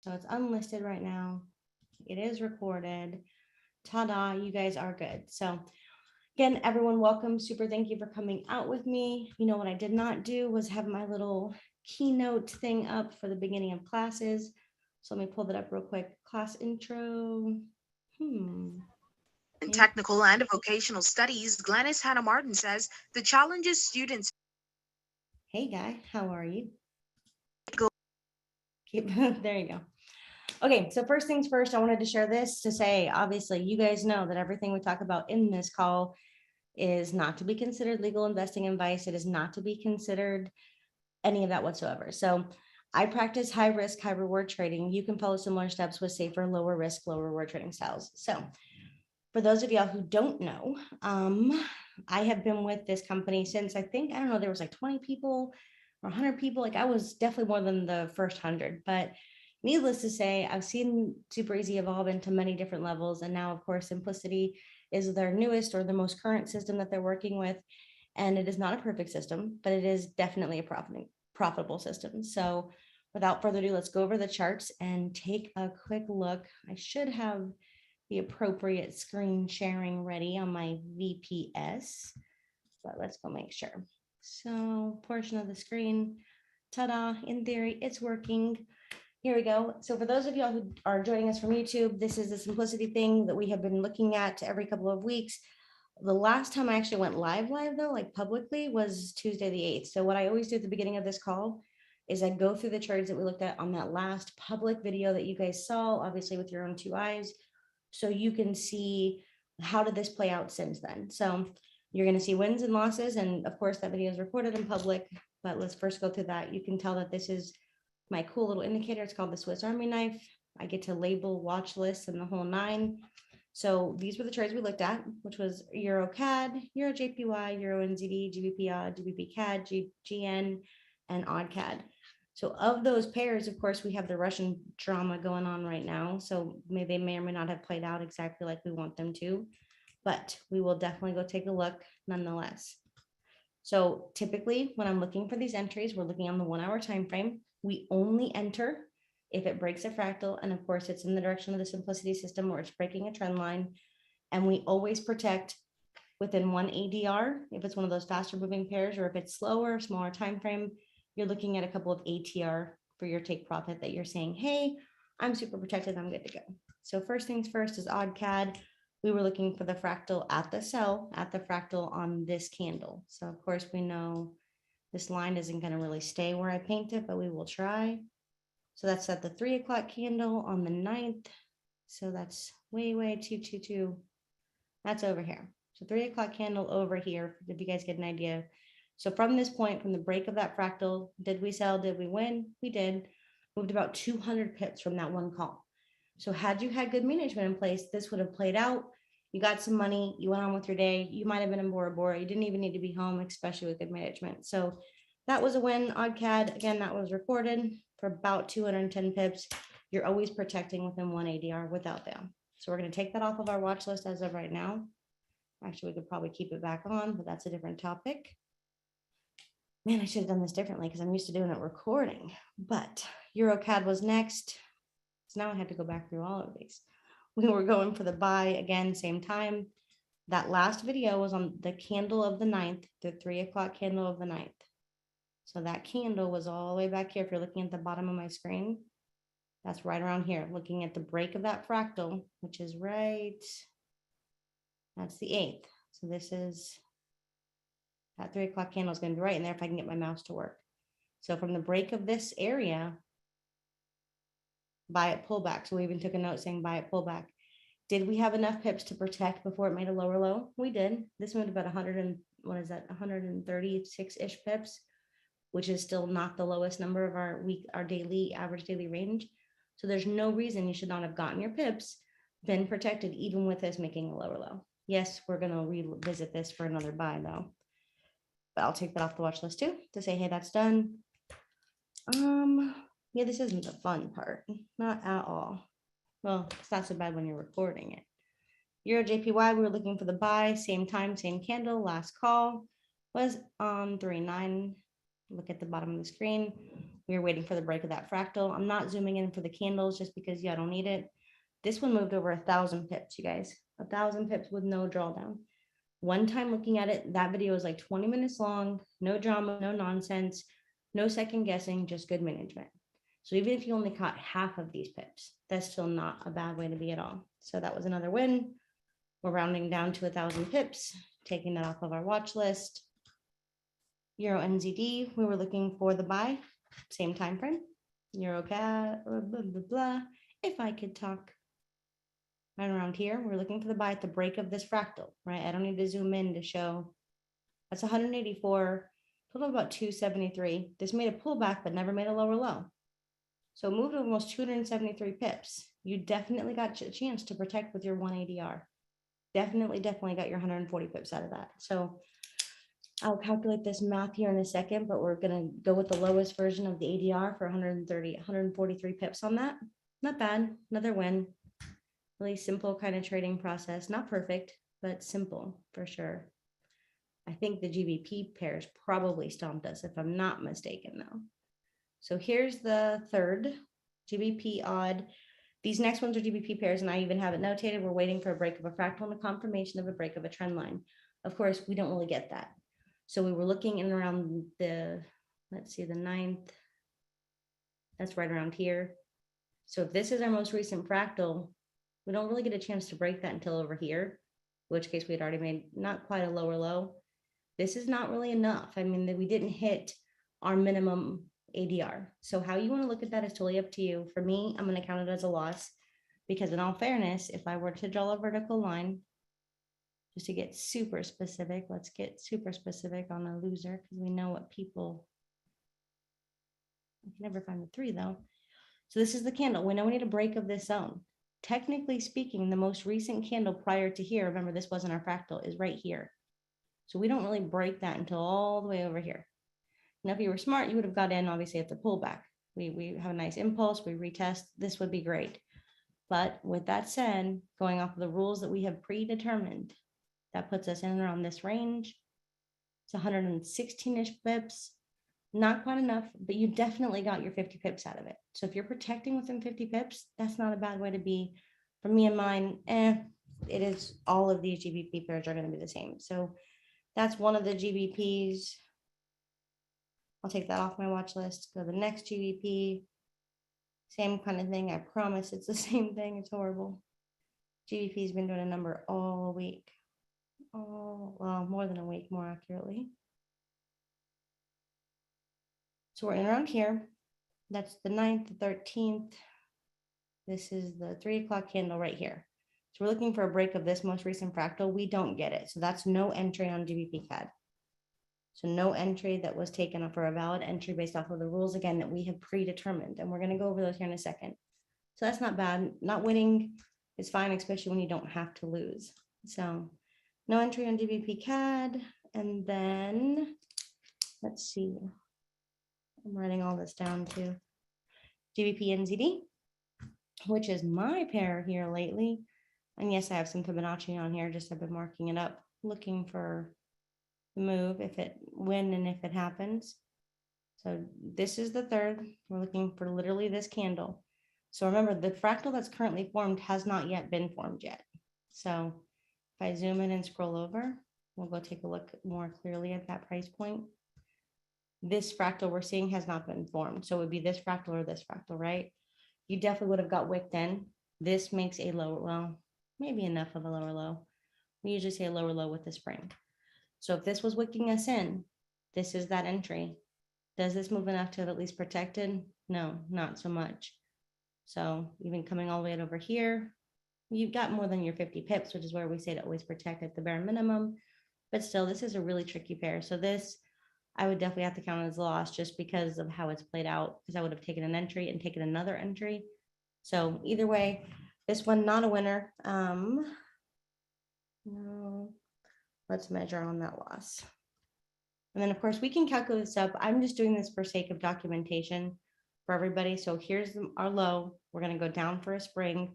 So it's unlisted right now. It is recorded. Ta-da, you guys are good. So again, everyone, welcome. Super thank you for coming out with me. You know what I did not do was have my little keynote thing up for the beginning of classes. So let me pull that up real quick. Class intro. In technical and vocational studies, Glennis Hannah Martin says the challenges students Hey guy, how are you? go. There you go. Okay, so first things first, I wanted to share this to say, obviously, you guys know that everything we talk about in this call is not to be considered legal investing advice. It is not to be considered any of that whatsoever. So I practice high risk, high reward trading. You can follow similar steps with safer, lower risk, low reward trading styles. So for those of y'all who don't know, I have been with this company since I think, I don't know, there was like 20 people or 100 people. Like I was definitely more than the first 100, but needless to say, I've seen Super EZ evolve into many different levels. And now, of course, Simplicity is their newest or the most current system that they're working with. And it is not a perfect system, but it is definitely a profitable system. So without further ado, let's go over the charts and take a quick look. I should have the appropriate screen sharing ready on my VPS, but let's go make sure. So portion of the screen, ta-da, in theory, it's working. Here we go. So for those of y'all who are joining us from YouTube, this is the Simplicity thing that we have been looking at every couple of weeks. The last time I actually went live though, like publicly, was Tuesday the 8th. So what I always do at the beginning of this call is I go through the charts that we looked at on that last public video that you guys saw, obviously with your own two eyes, so you can see how did this play out since then. So you're going to see wins and losses, and of course that video is recorded in public, but let's first go through that. You can tell that this is my cool little indicator. It's called the Swiss Army knife. I get to label watch lists and the whole nine. So these were the trades we looked at, which was Euro CAD, Euro JPY, Euro NZD, GBP odd, GBP CAD, GN, and odd CAD. So of those pairs, of course, we have the Russian drama going on right now. So they may or may not have played out exactly like we want them to, but we will definitely go take a look nonetheless. So typically when I'm looking for these entries, we're looking on the 1 hour time frame. We only enter if it breaks a fractal, and of course it's in the direction of the Simplicity system or it's breaking a trend line. And we always protect within one ADR if it's one of those faster moving pairs, or if it's slower, smaller time frame, you're looking at a couple of ATR for your take profit that you're saying, hey, I'm super protected, I'm good to go. So first things first is odd CAD. We were looking for the fractal at the sell, at the fractal on this candle. So of course we know this line isn't going to really stay where I paint it, but we will try. So that's at the 3 o'clock candle on the 9th. So that's way 222. That's over here. So 3 o'clock candle over here, if you guys get an idea. So from this point, from the break of that fractal, did we sell? Did we win? We did. Moved about 200 pips from that one call. So had you had good management in place, this would have played out. You got some money, you went on with your day. You might have been in Bora Bora. You didn't even need to be home, especially with good management. So that was a win. Odd CAD, again, that was recorded for about 210 pips. You're always protecting within one ADR without them. So we're going to take that off of our watch list as of right now. Actually, we could probably keep it back on, but that's a different topic. Man, I should have done this differently because I'm used to doing it recording. But EuroCAD was next. So now I had to go back through all of these. We were going for the buy again, same time. That last video was on the candle of the 9th, the 3 o'clock candle of the 9th. So that candle was all the way back here. If you're looking at the bottom of my screen, that's right around here, looking at the break of that fractal, which is right, that's the 8th. So this is, that 3 o'clock candle is going to be right in there if I can get my mouse to work. So from the break of this area, buy it pullback. So we even took a note saying buy it pullback. Did we have enough pips to protect before it made a lower low? We did. This moved about 100 and what is that, 136-ish pips, which is still not the lowest number of our daily average daily range. So there's no reason you should not have gotten your pips, been protected, even with this making a lower low. Yes, we're going to revisit this for another buy though, but I'll take that off the watch list too to say, hey, that's done. Yeah, this isn't the fun part, not at all. Well, it's not so bad when you're recording it. Euro JPY, we were looking for the buy, same time, same candle. Last call was on 3.9. Look at the bottom of the screen. We were waiting for the break of that fractal. I'm not zooming in for the candles just because I don't need it. This one moved over 1,000 pips, you guys, 1,000 pips with no drawdown. One time looking at it, that video was like 20 minutes long, no drama, no nonsense, no second guessing, just good management. So even if you only caught half of these pips, that's still not a bad way to be at all. So that was another win. We're rounding down to 1,000 pips, taking that off of our watch list. Euro NZD, we were looking for the buy, same time frame. Euro CAD, blah, blah, blah, blah. If I could talk. Right around here, we're looking for the buy at the break of this fractal, right? I don't need to zoom in to show. That's 184, total about 273. This made a pullback, but never made a lower low. So it moved almost 273 pips. You definitely got a chance to protect with your 1 ADR. Definitely got your 140 pips out of that. So I'll calculate this math here in a second, but we're going to go with the lowest version of the ADR for 143 pips on that. Not bad, another win. Really simple kind of trading process. Not perfect, but simple for sure. I think the GBP pairs probably stomped us if I'm not mistaken though. So here's the third GBP odd. These next ones are GBP pairs and I even have it notated. We're waiting for a break of a fractal and a confirmation of a break of a trend line. Of course, we don't really get that. So we were looking in around the, let's see, the 9th. That's right around here. So if this is our most recent fractal, we don't really get a chance to break that until over here, in which case we had already made not quite a lower low. This is not really enough. I mean, we didn't hit our minimum ADR. So how you want to look at that is totally up to you. For me, I'm going to count it as a loss because in all fairness, if I were to draw a vertical line, just to get super specific, let's get super specific on a loser because we know what people, I can never find the 3 though. So this is the candle. We know we need a break of this zone. Technically speaking, the most recent candle prior to here, remember this wasn't our fractal, is right here. So we don't really break that until all the way over here. Now, if you were smart, you would have got in obviously at the pullback. We have a nice impulse, we retest, this would be great. But with that said, going off of the rules that we have predetermined, that puts us in and around this range. It's 116-ish pips. Not quite enough, but you definitely got your 50 pips out of it. So if you're protecting within 50 pips, that's not a bad way to be. For me and mine, it is, all of these GBP pairs are going to be the same. So that's one of the GBPs. I'll take that off my watch list. Go to the next GBP. Same kind of thing. I promise it's the same thing. It's horrible. GBP's been doing a number all week. Oh, well, more than a week, more accurately. So we're in around here. That's the 9th, the 13th. This is the 3 o'clock candle right here. So we're looking for a break of this most recent fractal. We don't get it. So that's no entry on GBP CAD. So no entry that was taken up for a valid entry based off of the rules, again, that we have predetermined. And we're going to go over those here in a second. So that's not bad. Not winning is fine, especially when you don't have to lose. So no entry on GBP CAD. And then let's see. I'm writing all this down too. GBP NZD, which is my pair here lately. And yes, I have some Fibonacci on here. Just I've been marking it up, looking for the move, when and if it happens. So this is the 3rd. We're looking for literally this candle. So remember, the fractal that's currently formed has not yet been formed yet. So if I zoom in and scroll over, we'll go take a look more clearly at that price point. This fractal we're seeing has not been formed. So it would be this fractal or this fractal, right? You definitely would have got wicked in. This makes a lower, well, maybe enough of a lower low. We usually say a lower low with the spring. So if this was wicking us in, this is that entry. Does this move enough to have at least protected? No, not so much. So even coming all the way over here, you've got more than your 50 pips, which is where we say to always protect at the bare minimum. But still, this is a really tricky pair. So this, I would definitely have to count as a loss just because of how it's played out, because I would have taken an entry and taken another entry. So either way, this one, not a winner. No, let's measure on that loss. And then of course we can calculate this up. I'm just doing this for sake of documentation for everybody. So here's our low. We're going to go down for a spring.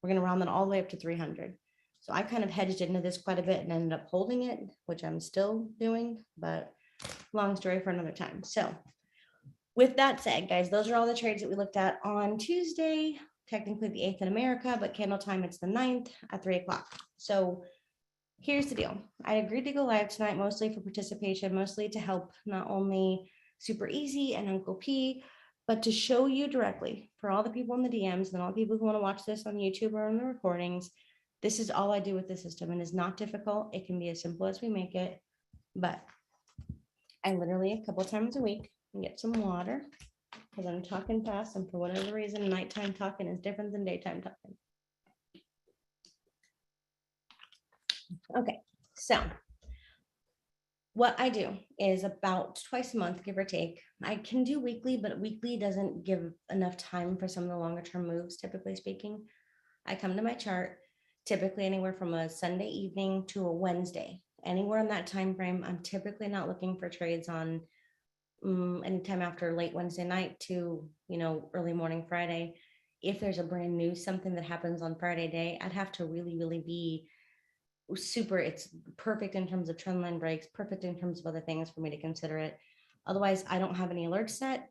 We're going to round that all the way up to 300. So I kind of hedged into this quite a bit and ended up holding it, which I'm still doing, but long story for another time. So With that said, guys, those are all the trades that we looked at on Tuesday, technically the 8th in America, but candle time, it's the 9th at 3 o'clock. So here's the deal. I agreed to go live tonight, mostly for participation, mostly to help not only Super EZ and Uncle P, but to show you directly for all the people in the DMs and all the people who want to watch this on YouTube or on the recordings. This is all I do with the system, and it's not difficult. It can be as simple as we make it, but I literally a couple times a week get some water because I'm talking fast, and for whatever reason, nighttime talking is different than daytime talking. Okay, so what I do is about twice a month, give or take. I can do weekly, but weekly doesn't give enough time for some of the longer term moves, typically speaking. I come to my chart, typically anywhere from a Sunday evening to a Wednesday. Anywhere in that time frame, I'm typically not looking for trades on anytime after late Wednesday night to, early morning Friday. If there's a brand new something that happens on Friday day, I'd have to really be super, it's perfect in terms of trend line breaks, perfect in terms of other things for me to consider it. Otherwise, I don't have any alerts set.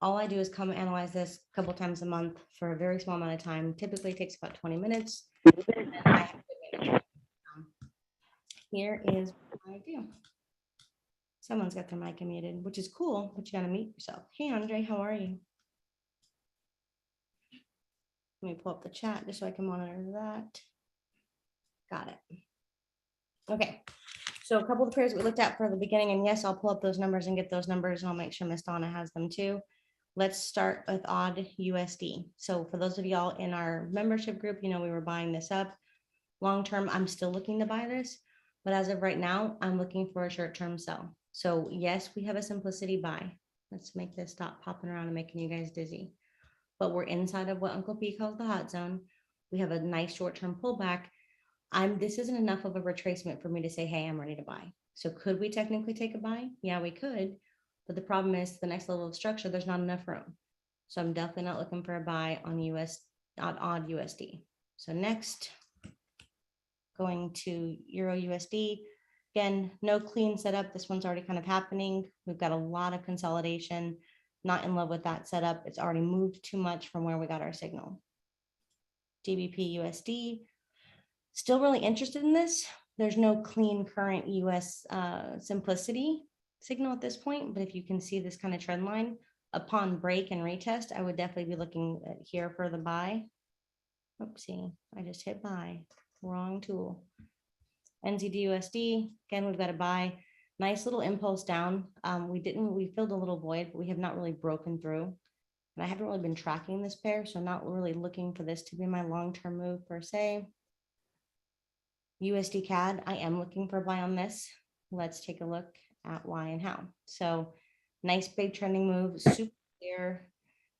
All I do is come analyze this a couple times a month for a very small amount of time. Typically takes about 20 minutes. And I have to here is what I do. Someone's got their mic muted, which is cool, but you gotta mute yourself. Hey, Andre, how are you? Let me pull up the chat just so I can monitor that. Got it. Okay, so a couple of the pairs we looked at for the beginning, and yes, I'll pull up those numbers and get those numbers, and I'll make sure Miss Donna has them too. Let's start with odd USD. So for those of y'all in our membership group, we were buying this up. Long term, I'm still looking to buy this, but as of right now, I'm looking for a short-term sell. So yes, we have a simplicity buy. Let's make this stop popping around and making you guys dizzy. But we're inside of what Uncle P calls the hot zone. We have a nice short-term pullback. This isn't enough of a retracement for me to say, hey, I'm ready to buy. So could we technically take a buy? Yeah, we could. But the problem is the next level of structure, there's not enough room. So I'm definitely not looking for a buy on odd USD. So next, going to Euro USD. Again, no clean setup. This one's already kind of happening. We've got a lot of consolidation. Not in love with that setup. It's already moved too much from where we got our signal. GBP USD. Still really interested in this. There's no clean current US simplicity signal at this point, but if you can see this kind of trend line upon break and retest, I would definitely be looking at here for the buy. Oopsie, I just hit buy, wrong tool. NZD USD, again, we've got a buy. Nice little impulse down. We filled a little void, but we have not really broken through. And I haven't really been tracking this pair, so I'm not really looking for this to be my long-term move per se. USD CAD, I am looking for a buy on this. Let's take a look at why and how. So nice big trending move, super clear,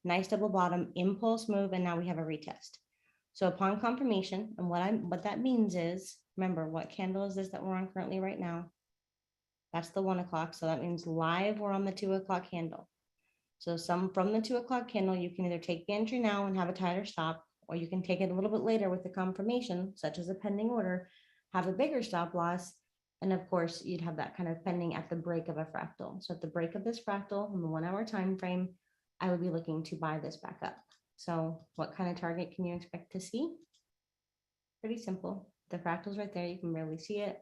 nice double bottom, impulse move, and now we have a retest. So upon confirmation, and what that means is, remember, what candle is this that we're on currently right now? That's the 1 o'clock. So that means live we're on the 2 o'clock candle. So from the 2 o'clock candle, you can either take the entry now and have a tighter stop, or you can take it a little bit later with the confirmation, such as a pending order, have a bigger stop loss. And of course, you'd have that kind of pending at the break of a fractal. So at the break of this fractal in the 1 hour time frame, I would be looking to buy this back up. So what kind of target can you expect to see? Pretty simple. The fractal's right there. You can barely see it.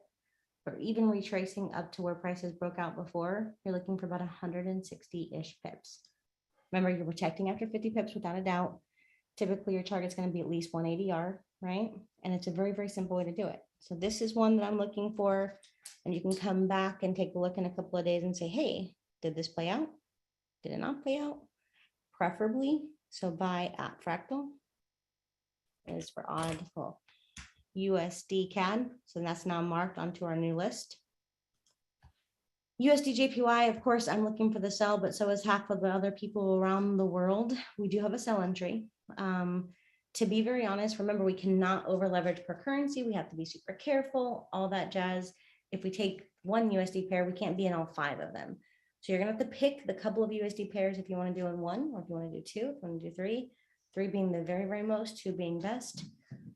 Or even retracing up to where prices broke out before, you're looking for about 160-ish pips. Remember, you're protecting after 50 pips without a doubt. Typically, your target's going to be at least 180R, right? And it's a very, very simple way to do it. So this is one that I'm looking for. And you can come back and take a look in a couple of days and say, hey, did this play out? Did it not play out? Preferably, so buy at fractal is for odd, well, USD CAD. So that's now marked onto our new list. USD JPY, of course, I'm looking for the sell, but so is half of the other people around the world. We do have a sell entry. To be very honest, remember, we cannot over leverage per currency. We have to be super careful, all that jazz. If we take one USD pair, we can't be in all 5 of them. So you're going to have to pick the couple of USD pairs if you want to do in one, or if you want to do 2, if you want to do 3, 3 being the very, very most, 2 being best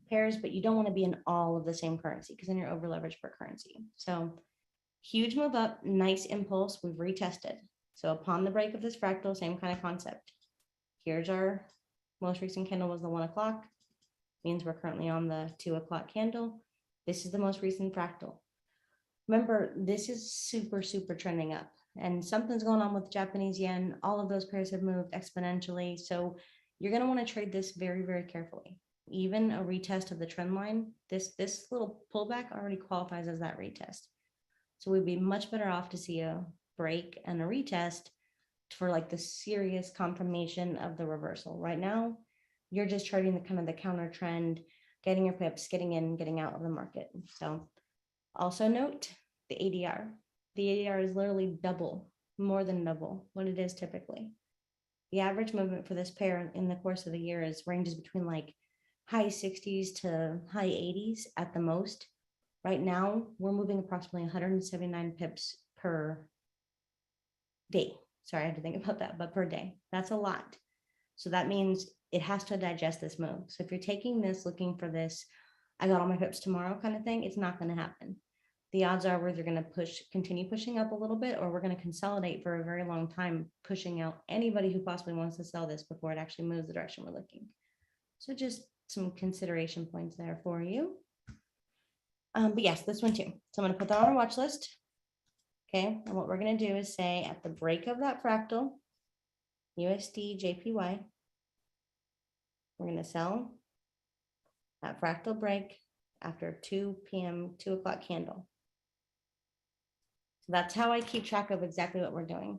pairs, but you don't want to be in all of the same currency because then you're over leveraged per currency. So huge move up, nice impulse. We've retested. So upon the break of this fractal, same kind of concept. Here's our most recent candle was the 1 o'clock, means we're currently on the 2 o'clock candle. This is the most recent fractal. Remember, this is super, super trending up, and something's going on with Japanese yen. All of those pairs have moved exponentially. So you're going to want to trade this very, very carefully. Even a retest of the trend line, this little pullback already qualifies as that retest. So we'd be much better off to see a break and a retest for like the serious confirmation of the reversal. Right now, you're just trading the kind of the counter trend, getting your pips, getting in, getting out of the market. So also note the ADR. The ADR is literally double, more than double what it is typically. The average movement for this pair in the course of the year is ranges between like high 60s to high 80s at the most. Right now, we're moving approximately 179 pips per day. Sorry, I had to think about that, but per day. That's a lot. So that means it has to digest this move. So if you're taking this, looking for this, I got all my pips tomorrow kind of thing, it's not going to happen. The odds are we're either going to continue pushing up a little bit, or we're going to consolidate for a very long time, pushing out anybody who possibly wants to sell this before it actually moves the direction we're looking. So just some consideration points there for you. But yes, this one too. So I'm going to put that on our watch list. Okay, and what we're going to do is say at the break of that fractal, USD JPY, we're going to sell that fractal break after 2 p.m., 2 o'clock candle. So that's how I keep track of exactly what we're doing.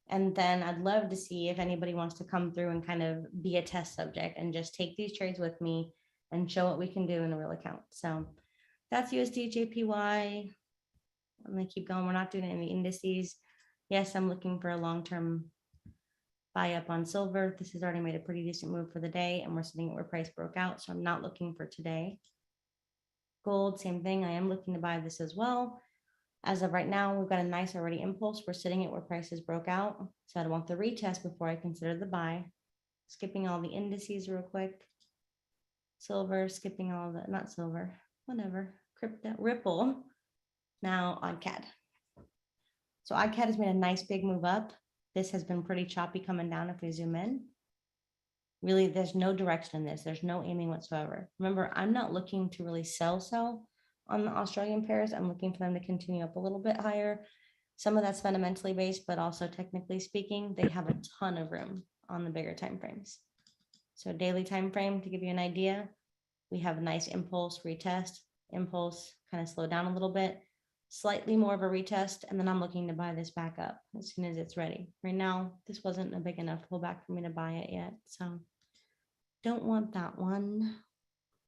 And then I'd love to see if anybody wants to come through and kind of be a test subject and just take these trades with me and show what we can do in a real account. So that's USD JPY. I'm going to keep going. We're not doing any indices. Yes, I'm looking for a long-term buy up on silver. This has already made a pretty decent move for the day, and we're sitting at where price broke out. So I'm not looking for today. Gold, same thing. I am looking to buy this as well. As of right now, we've got a nice already impulse. We're sitting at where prices broke out. So I'd want the retest before I consider the buy. Skipping all the indices real quick. Silver, skipping all the, not silver, whatever. Crypto, Ripple. Now on CAD. So CAD has made a nice big move up. This has been pretty choppy coming down if we zoom in. Really, there's no direction in this. There's no aiming whatsoever. Remember, I'm not looking to really sell on the Australian pairs. I'm looking for them to continue up a little bit higher. Some of that's fundamentally based, but also technically speaking, they have a ton of room on the bigger time frames. So daily time frame, to give you an idea, we have a nice impulse, retest, impulse, kind of slow down a little bit, slightly more of a retest, and then I'm looking to buy this back up as soon as it's ready. Right now, this wasn't a big enough pullback for me to buy it yet, so don't want that one.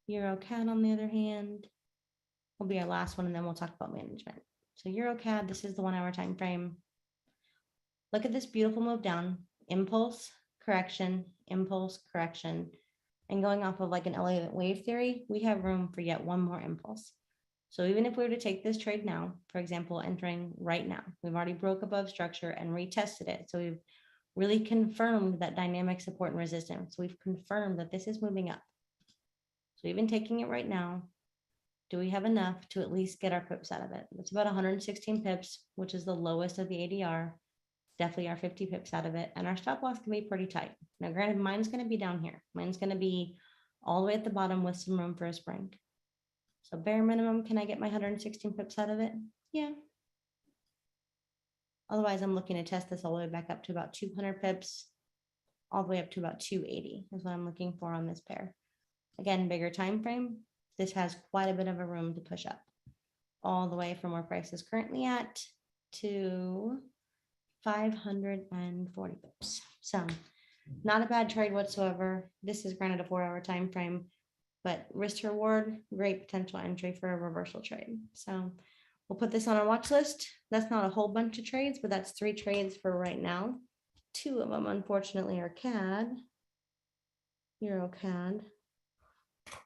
Euro CAD, on the other hand, will be our last one, and then we'll talk about management. So Euro CAD, this is the 1 hour time frame. Look at this beautiful move down, impulse, correction, and going off of like an Elliott wave theory, we have room for yet one more impulse. So even if we were to take this trade now, for example, entering right now, we've already broke above structure and retested it. So we've really confirmed that dynamic support and resistance. We've confirmed that this is moving up. So even taking it right now, do we have enough to at least get our pips out of it? It's about 116 pips, which is the lowest of the ADR. Definitely our 50 pips out of it. And our stop loss can be pretty tight. Now, granted, mine's going to be down here. Mine's going to be all the way at the bottom with some room for a spring. So bare minimum, can I get my 116 pips out of it? Yeah. Otherwise, I'm looking to test this all the way back up to about 200 pips, all the way up to about 280 is what I'm looking for on this pair. Again, bigger time frame. This has quite a bit of a room to push up all the way from where price is currently at to 540 pips. So not a bad trade whatsoever. This is granted a 4 hour time frame, but risk to reward, great potential entry for a reversal trade. So we'll put this on our watch list. That's not a whole bunch of trades, but that's 3 trades for right now. 2 of them, unfortunately, are CAD, Euro CAD.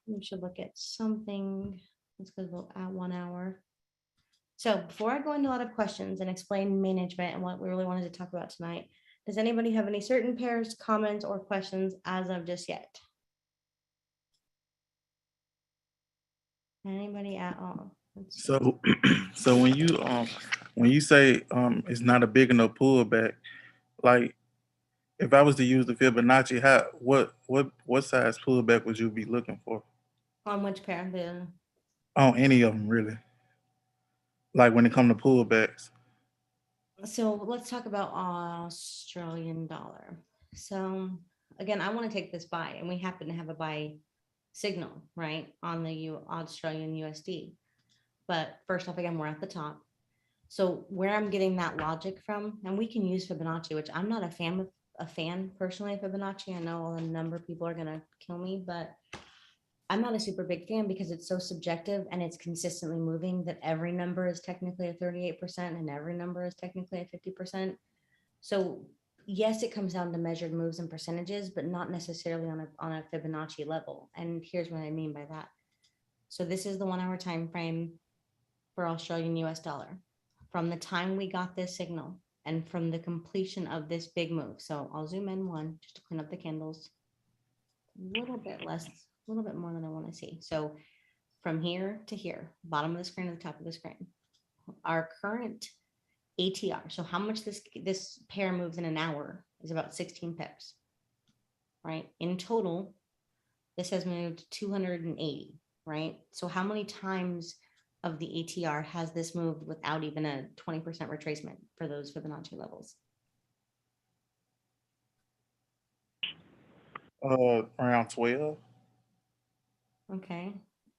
We should look at something. Let's go at 1 hour. So before I go into a lot of questions and explain management and what we really wanted to talk about tonight, does anybody have any certain pairs, comments, or questions as of just yet? Anybody at all? So, so when you say it's not a big enough pullback, Like if I was to use the Fibonacci, what size pullback would you be looking for On which pair? The on any of them really? Like when it comes to pullbacks. So let's talk about Australian dollar. So again, I want to take this buy, and we happen to have a buy signal, right, on the Australian USD. But first off, again, we're at the top. So where I'm getting that logic from, and we can use Fibonacci, which I'm not a fan personally of Fibonacci. I know a number of people are gonna kill me, but I'm not a super big fan because it's so subjective and it's consistently moving that every number is technically a 38% and every number is technically a 50%. So yes, it comes down to measured moves and percentages, but not necessarily on a Fibonacci level. And here's what I mean by that. So this is the 1 hour time frame for Australian US dollar. From the time we got this signal and from the completion of this big move. So I'll zoom in one just to clean up the candles. A little bit less, a little bit more than I want to see. So from here to here, bottom of the screen to the top of the screen, our current ATR. So how much this pair moves in an hour is about 16 pips, right? In total, this has moved 280, right? So how many times of the ATR has this moved without even a 20% retracement for those Fibonacci levels? Around 12. Okay.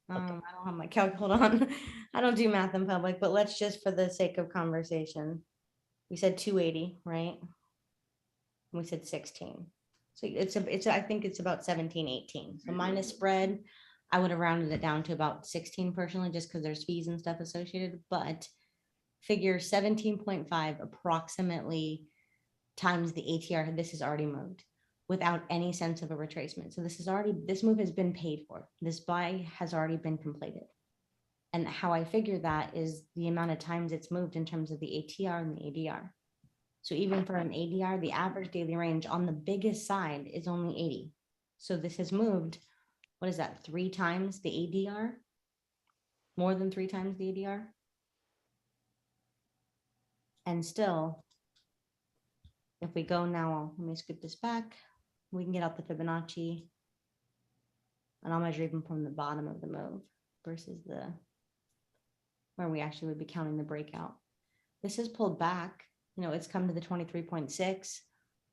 I don't have my calc. Hold on. I don't do math in public, but let's just for the sake of conversation. We said 280, right? We said 16. So I think it's about 17, 18. So minus spread, I would have rounded it down to about 16 personally, just because there's fees and stuff associated, but figure 17.5 approximately times the ATR. This is already moved without any sense of a retracement. So this move has been paid for. This buy has already been completed. And how I figure that is the amount of times it's moved in terms of the ATR and the ADR. So even for an ADR, the average daily range on the biggest side is only 80. So this has moved, what is that, 3 times the ADR? More than 3 times the ADR? And still, if we go now, let me scoop this back. We can get out the Fibonacci. And I'll measure even from the bottom of the move versus where we actually would be counting the breakout. This is pulled back. It's come to the 23.6,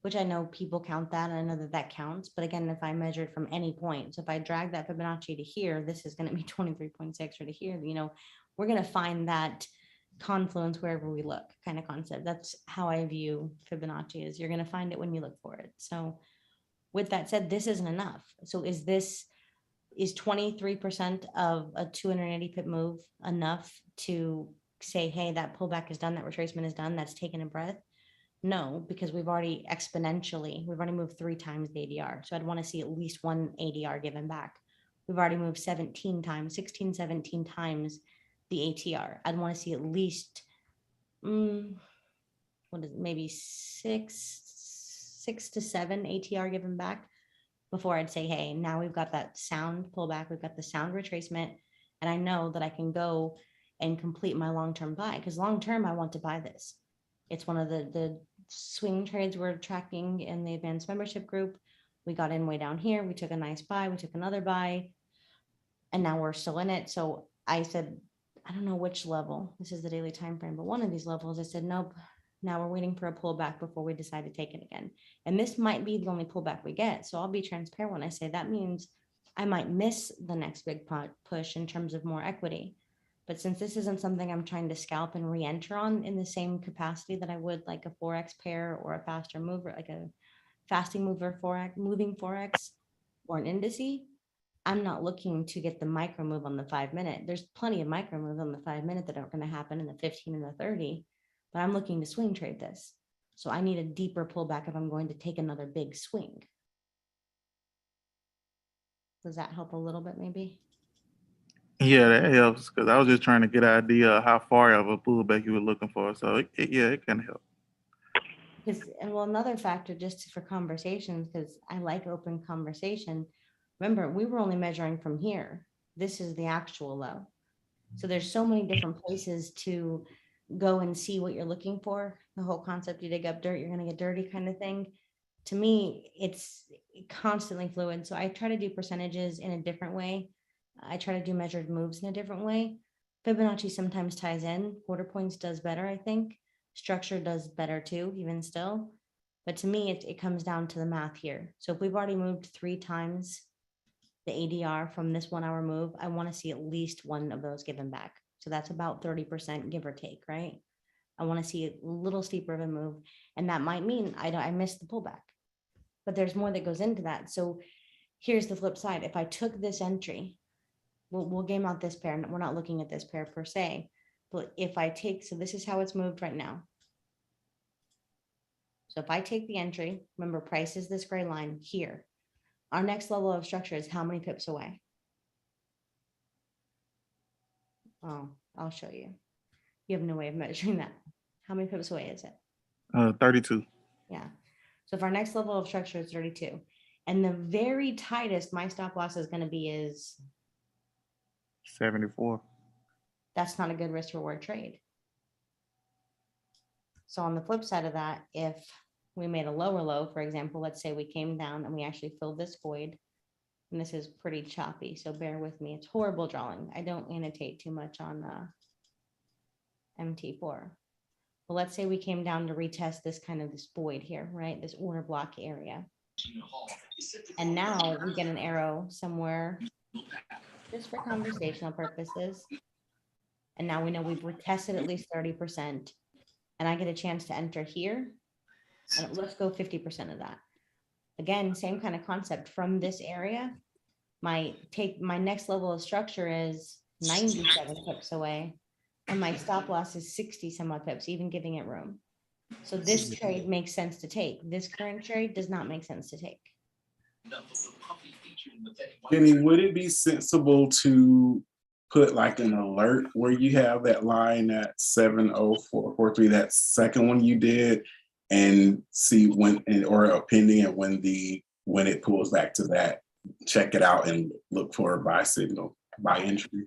which I know people count that. And I know that counts. But again, if I measured from any point, so if I drag that Fibonacci to here, this is going to be 23.6 or to here, we're going to find that confluence wherever we look kind of concept. That's how I view Fibonacci is you're going to find it when you look for it. So with that said, this isn't enough. So is 23% of a 280 pip move enough to say, hey, that pullback is done, that retracement is done, that's taken a breath? No, because we've already moved 3 times the ADR. So I'd want to see at least one ADR given back. We've already moved 17 times the ATR. I'd want to see at least, maybe 6 to 7 ATR given back before I'd say, hey, now we've got that sound pullback, we've got the sound retracement, and I know that I can go and complete my long-term buy, because long-term, I want to buy this. It's one of the swing trades we're tracking in the advanced membership group. We got in way down here. We took a nice buy. We took another buy, and now we're still in it. So I said, I don't know which level. This is the daily time frame, but one of these levels, I said, nope. Now we're waiting for a pullback before we decide to take it again. And this might be the only pullback we get. So I'll be transparent when I say that means I might miss the next big push in terms of more equity. But since this isn't something I'm trying to scalp and re-enter on in the same capacity that I would like a Forex pair or a faster mover, like a fasting mover Forex, moving Forex or an indice, I'm not looking to get the micro move on the 5 minute. There's plenty of micro moves on the 5 minute that aren't going to happen in the 15 and the 30, but I'm looking to swing trade this. So I need a deeper pullback if I'm going to take another big swing. Does that help a little bit maybe? Yeah, that helps because I was just trying to get an idea of how far of a pullback you were looking for. So it can help. Another factor just for conversations, because I like open conversation. Remember, we were only measuring from here. This is the actual low. So there's so many different places to go and see what you're looking for. The whole concept, you dig up dirt, you're going to get dirty kind of thing. To me, it's constantly fluid. So I try to do percentages in a different way. I try to do measured moves in a different way. Fibonacci sometimes ties in. Quarter points does better, I think. Structure does better too, even still. But to me, it comes down to the math here. So if we've already moved 3 times the ADR from this 1 hour move, I want to see at least one of those given back. So that's about 30%, give or take, right? I want to see a little steeper of a move. And that might mean I missed the pullback. But there's more that goes into that. So here's the flip side. If I took this entry, we'll game out this pair, and we're not looking at this pair per se, but if I take, so this is how it's moved right now. So if I take the entry, remember price is this gray line here. Our next level of structure is how many pips away? Oh, I'll show you. You have no way of measuring that. How many pips away is it? 32. Yeah. So if our next level of structure is 32, and the very tightest my stop loss is going to be is 74. That's not a good risk reward trade. So on the flip side of that, if we made a lower low, for example, let's say we came down and we actually filled this void, and this is pretty choppy, so bear with me. It's horrible drawing. I don't annotate too much on MT4. But let's say we came down to retest this kind of this void here, right? This order block area. And now we get an arrow somewhere just for conversational purposes. And now we know we've retested at least 30%. And I get a chance to enter here. And let's go 50% of that. Again, same kind of concept from this area. My next level of structure is 97 pips away. And my stop loss is 60 some odd pips, even giving it room. So this trade makes sense to take. This current trade does not make sense to take. Jenny, would it be sensible to put like an alert where you have that line at 70443, that second one you did, and see when, or a pending, and when it pulls back to that, check it out and look for a buy signal, buy entry?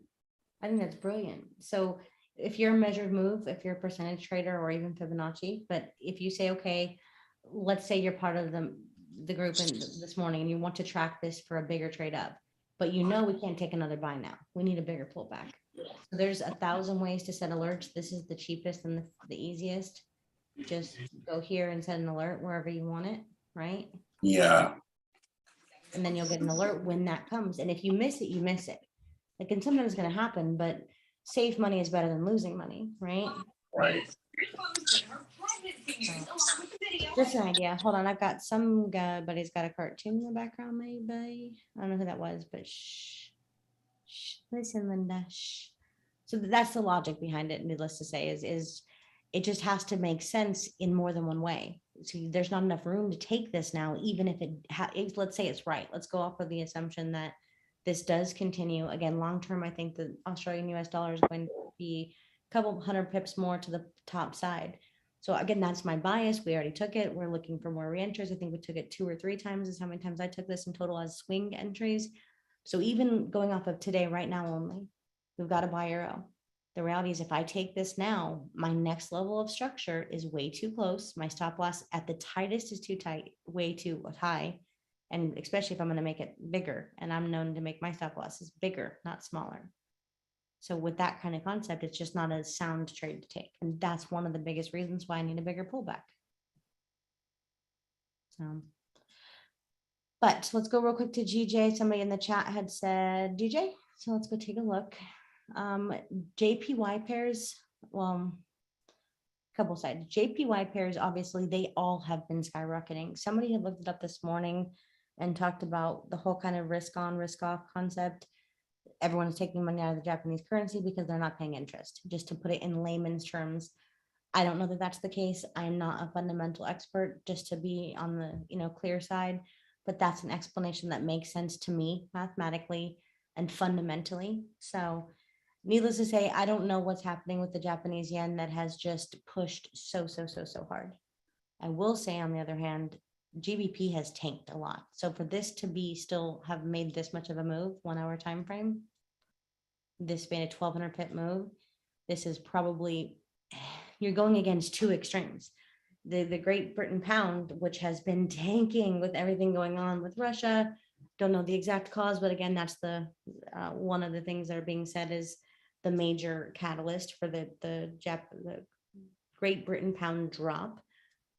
I think that's brilliant. So if you're a measured move, if you're a percentage trader or even Fibonacci, but if you say, okay, let's say you're part of the group this morning and you want to track this for a bigger trade up, but you know we can't take another buy now. We need a bigger pullback. So there's 1,000 ways to set alerts. This is the cheapest and the easiest. Just go here and set an alert wherever you want it, right? Yeah. And then you'll get an alert when that comes. And if you miss it, you miss it. Like, and sometimes it's going to happen, but save money is better than losing money, right? Right. Just an idea. Hold on, I've got some guy, but he's got a cartoon in the background, maybe. I don't know who that was, but shh. Listen, Linda. Shh. So that's the logic behind it. Needless to say, is it just has to make sense in more than one way. So there's not enough room to take this now, even if let's say it's right. Let's go off of the assumption that this does continue. Again, long term, I think the Australian US dollar is going to be a couple hundred pips more to the top side. So again, that's my bias. We already took it. We're looking for more re-entries. I think we took it 2 or 3 times is how many times I took this in total as swing entries. So even going off of today, right now only, we've got a buy arrow. The reality is if I take this now, my next level of structure is way too close. My stop loss at the tightest is too tight, way too high. And especially if I'm going to make it bigger, and I'm known to make my stop losses bigger, not smaller. So with that kind of concept, it's just not a sound trade to take. And that's one of the biggest reasons why I need a bigger pullback. So, but let's go real quick to GJ. Somebody in the chat had said GJ. So let's go take a look. JPY pairs, well, couple sides. JPY pairs, obviously, they all have been skyrocketing. Somebody had looked it up this morning and talked about the whole kind of risk on, risk off concept. Everyone is taking money out of the Japanese currency because they're not paying interest. Just to put it in layman's terms, I don't know that that's the case. I'm not a fundamental expert, just to be on the clear side, but that's an explanation that makes sense to me mathematically and fundamentally. So needless to say, I don't know what's happening with the Japanese yen that has just pushed so hard. I will say, on the other hand, GBP has tanked a lot. So for this to be still have made this much of a move, 1 hour time frame, this being a 1,200 pip move, this is probably you're going against two extremes. The Great Britain pound, which has been tanking with everything going on with Russia. Don't know the exact cause, but again, that's the one of the things that are being said is the major catalyst for the Great Britain pound drop,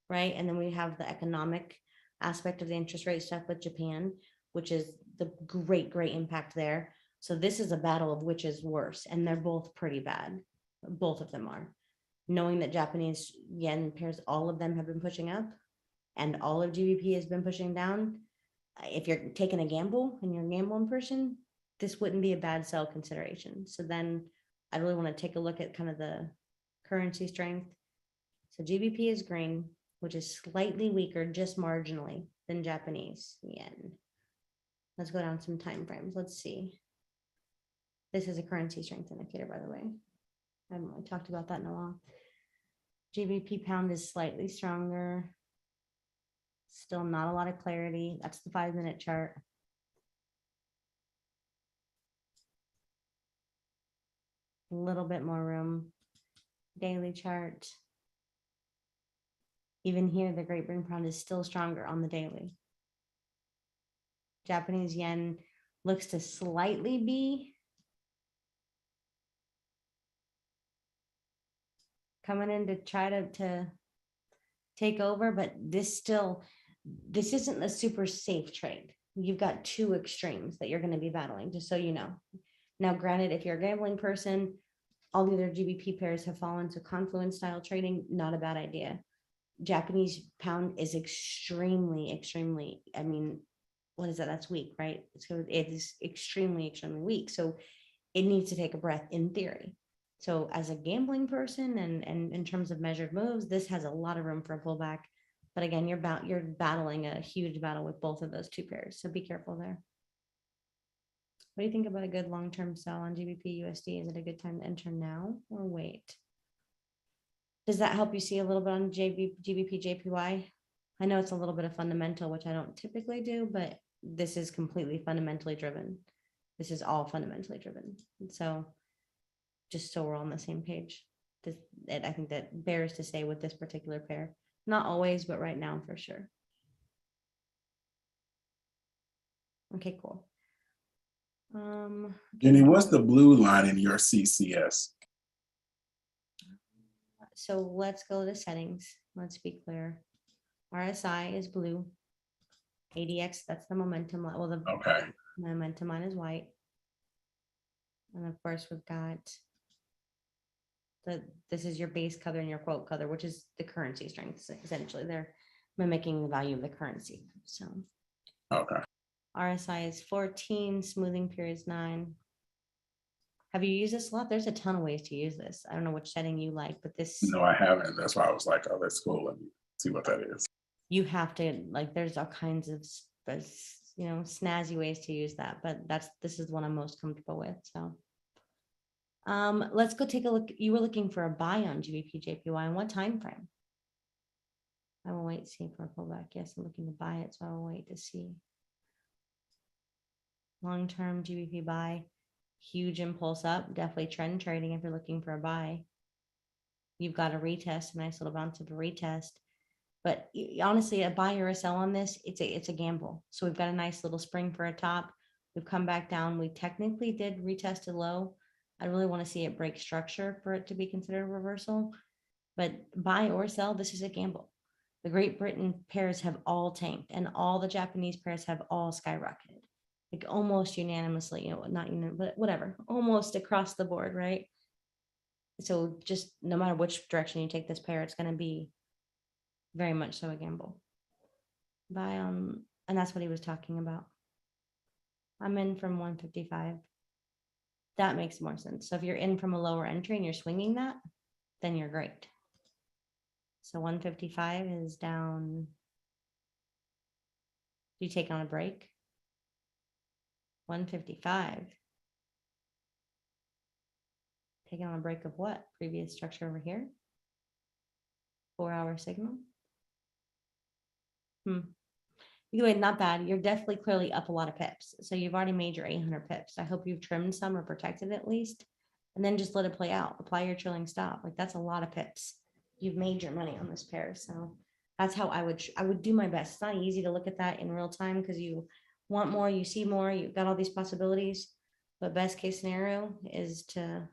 right? And then we have the economic aspect of the interest rate stuff with Japan, which is the great impact there. So this is a battle of which is worse, and they're both pretty bad. Both of them are. Knowing that Japanese yen pairs, all of them have been pushing up, and all of GBP has been pushing down. If you're taking a gamble and you're a gambling person, this wouldn't be a bad sell consideration. So then I really want to take a look at kind of the currency strength. So GBP is green, which is slightly weaker, just marginally, than Japanese yen. Let's go down some time frames. Let's see. This is a currency strength indicator, by the way. I haven't really talked about that in a while. GBP pound is slightly stronger. Still not a lot of clarity. That's the 5-minute chart. A little bit more room. Daily chart. Even here, the Great Britain pound is still stronger on the daily. Japanese yen looks to slightly be coming in to try to take over, but this isn't a super safe trade. You've got two extremes that you're going to be battling, just so you know. Now, granted, if you're a gambling person, all the other GBP pairs have fallen to confluence style trading, not a bad idea. Japanese pound is extremely, I mean, what is that? That's weak, right? So it is extremely weak. So it needs to take a breath in theory. So as a gambling person and in terms of measured moves, this has a lot of room for a pullback. But again, you're battling a huge battle with both of those two pairs. So be careful there. What do you think about a good long-term sell on GBP USD? Is it a good time to enter now or wait? Does that help you see a little bit on GBP JPY? I know it's a little bit of fundamental, which I don't typically do, but this is completely fundamentally driven. This is all fundamentally driven. So just so we're on the same page. I think that bears to say with this particular pair. Not always, but right now for sure. Okay, cool. Jenny, what's the blue line in your CCS? So let's go to settings. Let's be clear. RSI is blue. ADX, that's the momentum line. Well, the momentum line is white. And of course, we've got this is your base color and your quote color, which is the currency strength. Essentially, they're mimicking the value of the currency. So RSI is 14, smoothing period is 9. Have you used this a lot? There's a ton of ways to use this. I don't know which setting you like, but this. No, I haven't. That's why I was like, oh, let's go. Let me see what that is. You have to, like, there's all kinds of, snazzy ways to use that, but this is the one I'm most comfortable with. So let's go take a look. You were looking for a buy on GBP JPY on what time frame? I will wait to see for a pullback. Yes, I'm looking to buy it, so I will wait to see. Long-term GBP buy, huge impulse up, definitely trend trading if you're looking for a buy. You've got a retest, a nice little bounce of a retest. But honestly, a buy or a sell on this, it's a gamble. So we've got a nice little spring for a top. We've come back down. We technically did retest a low. I really want to see it break structure for it to be considered a reversal. But buy or sell, this is a gamble. The Great Britain pairs have all tanked, and all the Japanese pairs have all skyrocketed. Like almost unanimously, not unanimous, but whatever, almost across the board, right? So just no matter which direction you take this pair, it's going to be very much so a gamble. Buy on, and that's what he was talking about. I'm in from 155. That makes more sense. So if you're in from a lower entry and you're swinging that, then you're great. So 155 is down. Do you take on a break? 155. Taking on a break of what? Previous structure over here? 4-hour signal? Either way, not bad. You're definitely clearly up a lot of pips. So you've already made your 800 pips. I hope you've trimmed some or protected at least. And then just let it play out. Apply your trailing stop. Like that's a lot of pips. you've made your money on this pair. So that's how I would do my best. It's not easy to look at that in real time because you want more, you see more, you've got all these possibilities. But best case scenario is to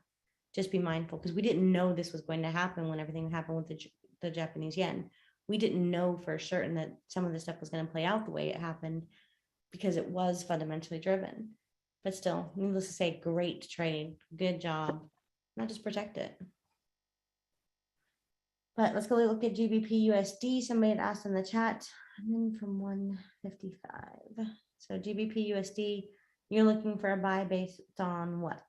just be mindful, because we didn't know this was going to happen when everything happened with the Japanese yen. We didn't know for certain that some of this stuff was going to play out the way it happened because it was fundamentally driven. But still, needless to say, great trade, good job. Now just protect it. But let's go look at GBP USD. Somebody had asked in the chat. I'm in from 155. So GBP USD, you're looking for a buy based on what?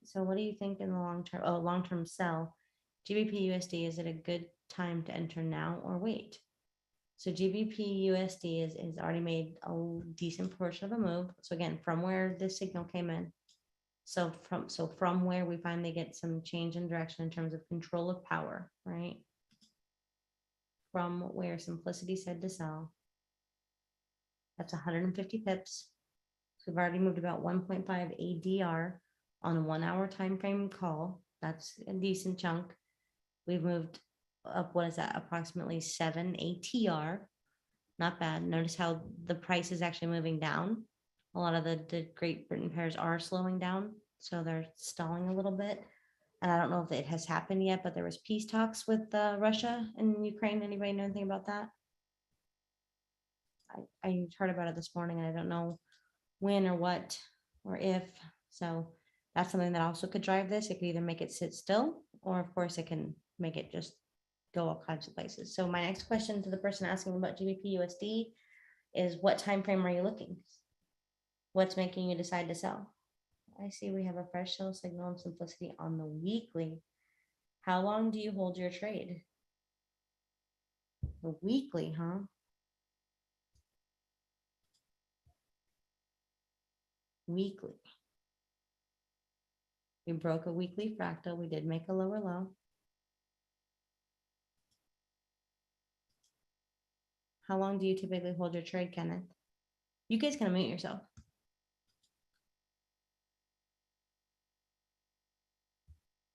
So what do you think in the long term? Oh, long-term sell. GBP USD, is it a good time to enter now or wait? So GBP USD is already made a decent portion of a move. So again, from where this signal came in. So from where we finally get some change in direction in terms of control of power, right? From where Simplicity said to sell. That's 150 pips. So we've already moved about 1.5 ADR on a 1 hour time frame call. That's a decent chunk. We've moved up, what is that? Approximately 7 ATR. Not bad. Notice how the price is actually moving down. A lot of the Great Britain pairs are slowing down, so they're stalling a little bit. And I don't know if it has happened yet, but there was peace talks with Russia and Ukraine. Anybody know anything about that? I heard about it this morning, and I don't know when or what or if. So that's something that also could drive this. It could either make it sit still, or of course it can make it just go all kinds of places. So my next question to the person asking about GBP USD is, what time frame are you looking? What's making you decide to sell? I see we have a fresh sell signal and Simplicity on the weekly. How long do you hold your trade? The weekly, huh? Weekly. We broke a weekly fractal. We did make a lower low. How long do you typically hold your trade, Kenneth? You guys can unmute yourself.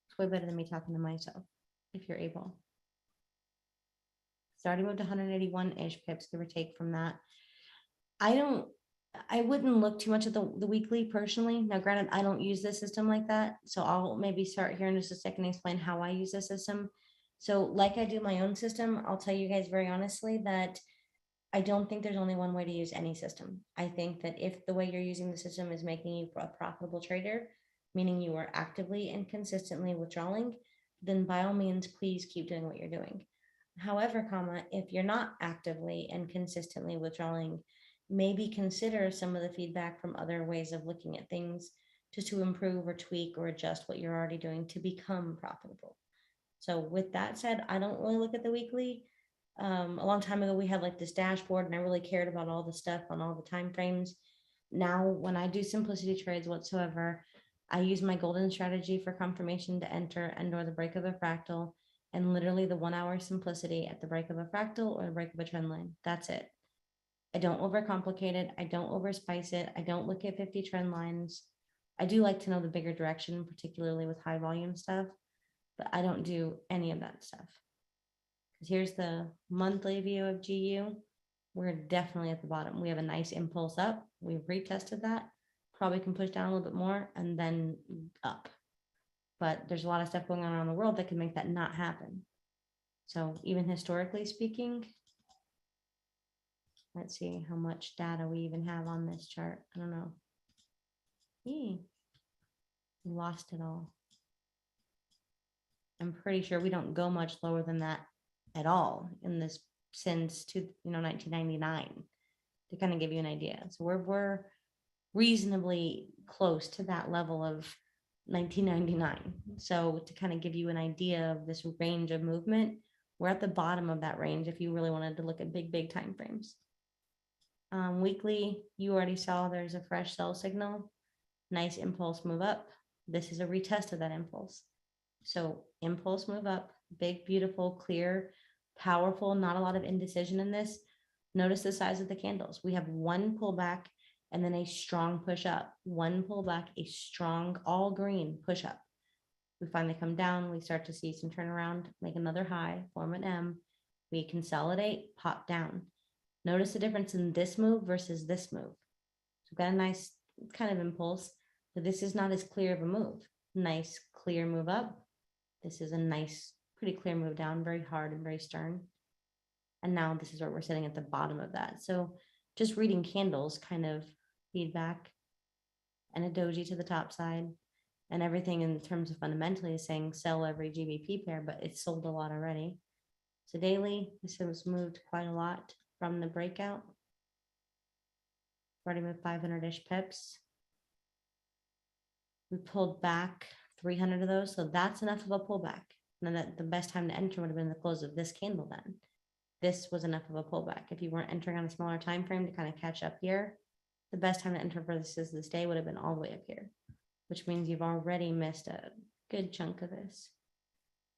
It's way better than me talking to myself, if you're able. It's already moved 181-ish pips, give or take from that. I wouldn't look too much at the weekly personally. Now, granted, I don't use this system like that. So I'll maybe start here in just a second and explain how I use this system. So like I do my own system, I'll tell you guys very honestly that I don't think there's only one way to use any system. I think that if the way you're using the system is making you a profitable trader, meaning you are actively and consistently withdrawing, then by all means, please keep doing what you're doing. However, if you're not actively and consistently withdrawing, maybe consider some of the feedback from other ways of looking at things just to improve or tweak or adjust what you're already doing to become profitable. So with that said, I don't really look at the weekly. A long time ago, we had like this dashboard and I really cared about all the stuff on all the time frames. Now, when I do Simplicity trades whatsoever, I use my golden strategy for confirmation to enter and or the break of a fractal, and literally the 1 hour Simplicity at the break of a fractal or the break of a trend line. That's it. I don't overcomplicate it. I don't overspice it. I don't look at 50 trend lines. I do like to know the bigger direction, particularly with high volume stuff, but I don't do any of that stuff. Because here's the monthly view of GU. We're definitely at the bottom. We have a nice impulse up. We've retested that. Probably can push down a little bit more and then up. But there's a lot of stuff going on around the world that can make that not happen. So even historically speaking, let's see how much data we even have on this chart. I don't know. We lost it all. I'm pretty sure we don't go much lower than that at all in this since 1999 to kind of give you an idea. So we're reasonably close to that level of 1999. So to kind of give you an idea of this range of movement, we're at the bottom of that range if you really wanted to look at big time frames. Weekly, you already saw there's a fresh sell signal. Nice impulse move up. This is a retest of that impulse. So impulse move up, big, beautiful, clear, powerful, not a lot of indecision in this. Notice the size of the candles. We have one pullback and then a strong push up. One pullback, a strong all green push up. We finally come down, we start to see some turnaround, make another high, form an M. We consolidate, pop down. Notice the difference in this move versus this move. So we've got a nice kind of impulse, but this is not as clear of a move. Nice, clear move up. This is a nice, pretty clear move down, very hard and very stern. And now this is where we're sitting at the bottom of that. So just reading candles, kind of feedback, and a doji to the top side, and everything in terms of fundamentally is saying sell every GBP pair, but it's sold a lot already. So daily, this has moved quite a lot from the breakout. Already moved 500-ish pips. We pulled back 300 of those, so that's enough of a pullback. And that the best time to enter would have been the close of this candle then. This was enough of a pullback. If you weren't entering on a smaller time frame to kind of catch up here, the best time to enter for this day would have been all the way up here, which means you've already missed a good chunk of this.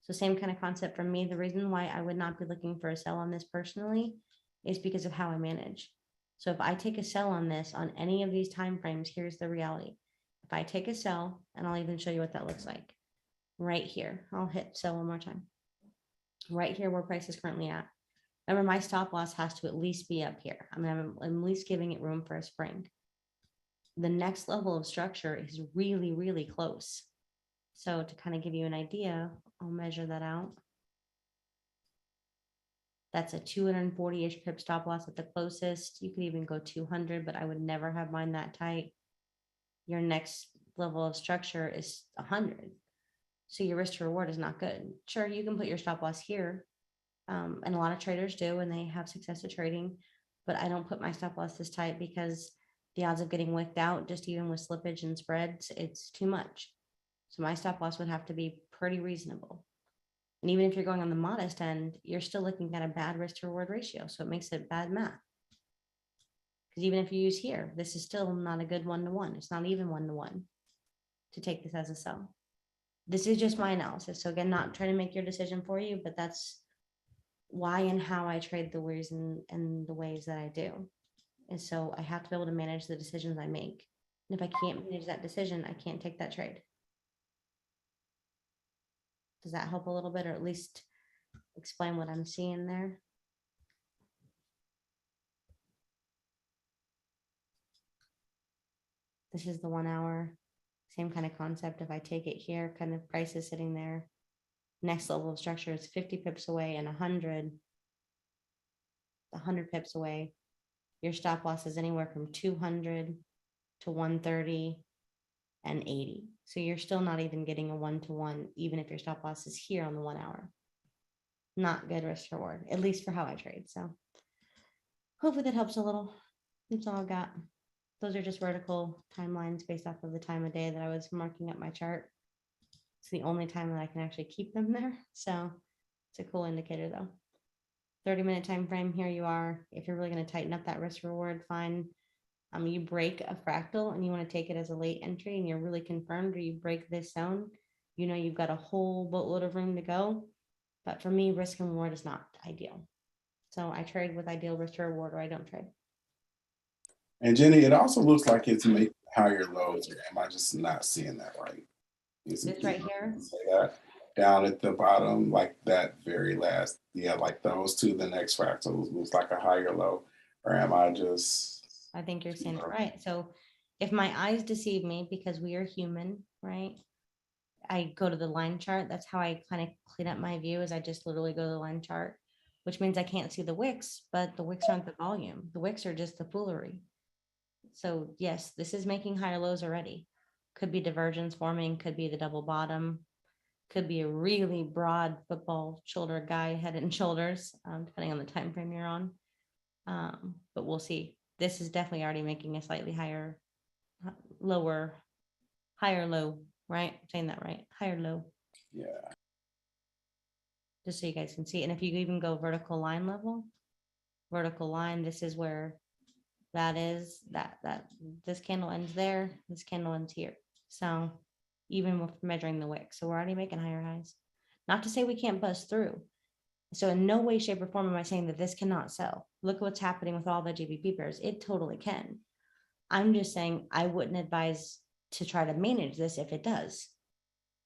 So same kind of concept from me. The reason why I would not be looking for a sell on this personally is because of how I manage. So if I take a sell on this on any of these time frames, here's the reality. If I take a sell, and I'll even show you what that looks like right here. I'll hit sell one more time. Right here where price is currently at. Remember, my stop loss has to at least be up here. I'm at least giving it room for a spring. The next level of structure is really, really close. So to kind of give you an idea, I'll measure that out. That's a 240-ish pip stop loss at the closest. You could even go 200, but I would never have mine that tight. Your next level of structure is 100. So your risk to reward is not good. Sure, you can put your stop loss here. And a lot of traders do, and they have success at trading, but I don't put my stop loss this tight because the odds of getting wicked out, just even with slippage and spreads, it's too much. So my stop loss would have to be pretty reasonable. And even if you're going on the modest end, you're still looking at a bad risk to reward ratio. So it makes it bad math. Because even if you use here, this is still not a good 1-to-1. It's not even 1-to-1 to take this as a sell. This is just my analysis. So again, not trying to make your decision for you, but that's why and how I trade the ways and the ways that I do. And so I have to be able to manage the decisions I make. And if I can't manage that decision, I can't take that trade. Does that help a little bit, or at least explain what I'm seeing there? This is the 1 hour, same kind of concept. If I take it here, kind of price is sitting there. Next level of structure is 50 pips away and 100 pips away. Your stop loss is anywhere from 200 to 130 and 80. So you're still not even getting a 1-to-1, even if your stop loss is here on the 1 hour. Not good risk reward, at least for how I trade. So hopefully that helps a little. That's all I got. Those are just vertical timelines based off of the time of day that I was marking up my chart. It's the only time that I can actually keep them there. So it's a cool indicator though. 30-minute time frame, here you are. If you're really going to tighten up that risk reward, fine. You break a fractal and you want to take it as a late entry and you're really confirmed, or you break this zone, you know you've got a whole boatload of room to go. But for me, risk and reward is not ideal. So I trade with ideal risk to reward, or I don't trade. And Jenny, it also looks like it's making higher lows. Or am I just not seeing that right? This right here. Say that down at the bottom, like that very last, yeah, like those two, the next fractal looks like a higher low. Or am I just? I think you're saying it right. So if my eyes deceive me, because we are human, right? I go to the line chart. That's how I kind of clean up my view, is I just literally go to the line chart, which means I can't see the wicks, but the wicks aren't the volume. The wicks are just the foolery. So yes, this is making higher lows already. Could be divergence forming, could be the double bottom, could be a really broad football shoulder guy, head and shoulders, depending on the time frame you're on. But we'll see. This is definitely already making a slightly higher, higher low, right? I'm saying that right? Higher low. Yeah. Just so you guys can see. And if you even go vertical line level, vertical line, this is where that is, that this candle ends there, this candle ends here. So even with measuring the wick, so we're already making higher highs. Not to say we can't bust through. So in no way, shape, or form am I saying that this cannot sell. Look at what's happening with all the GBP pairs. It totally can. I'm just saying I wouldn't advise to try to manage this if it does.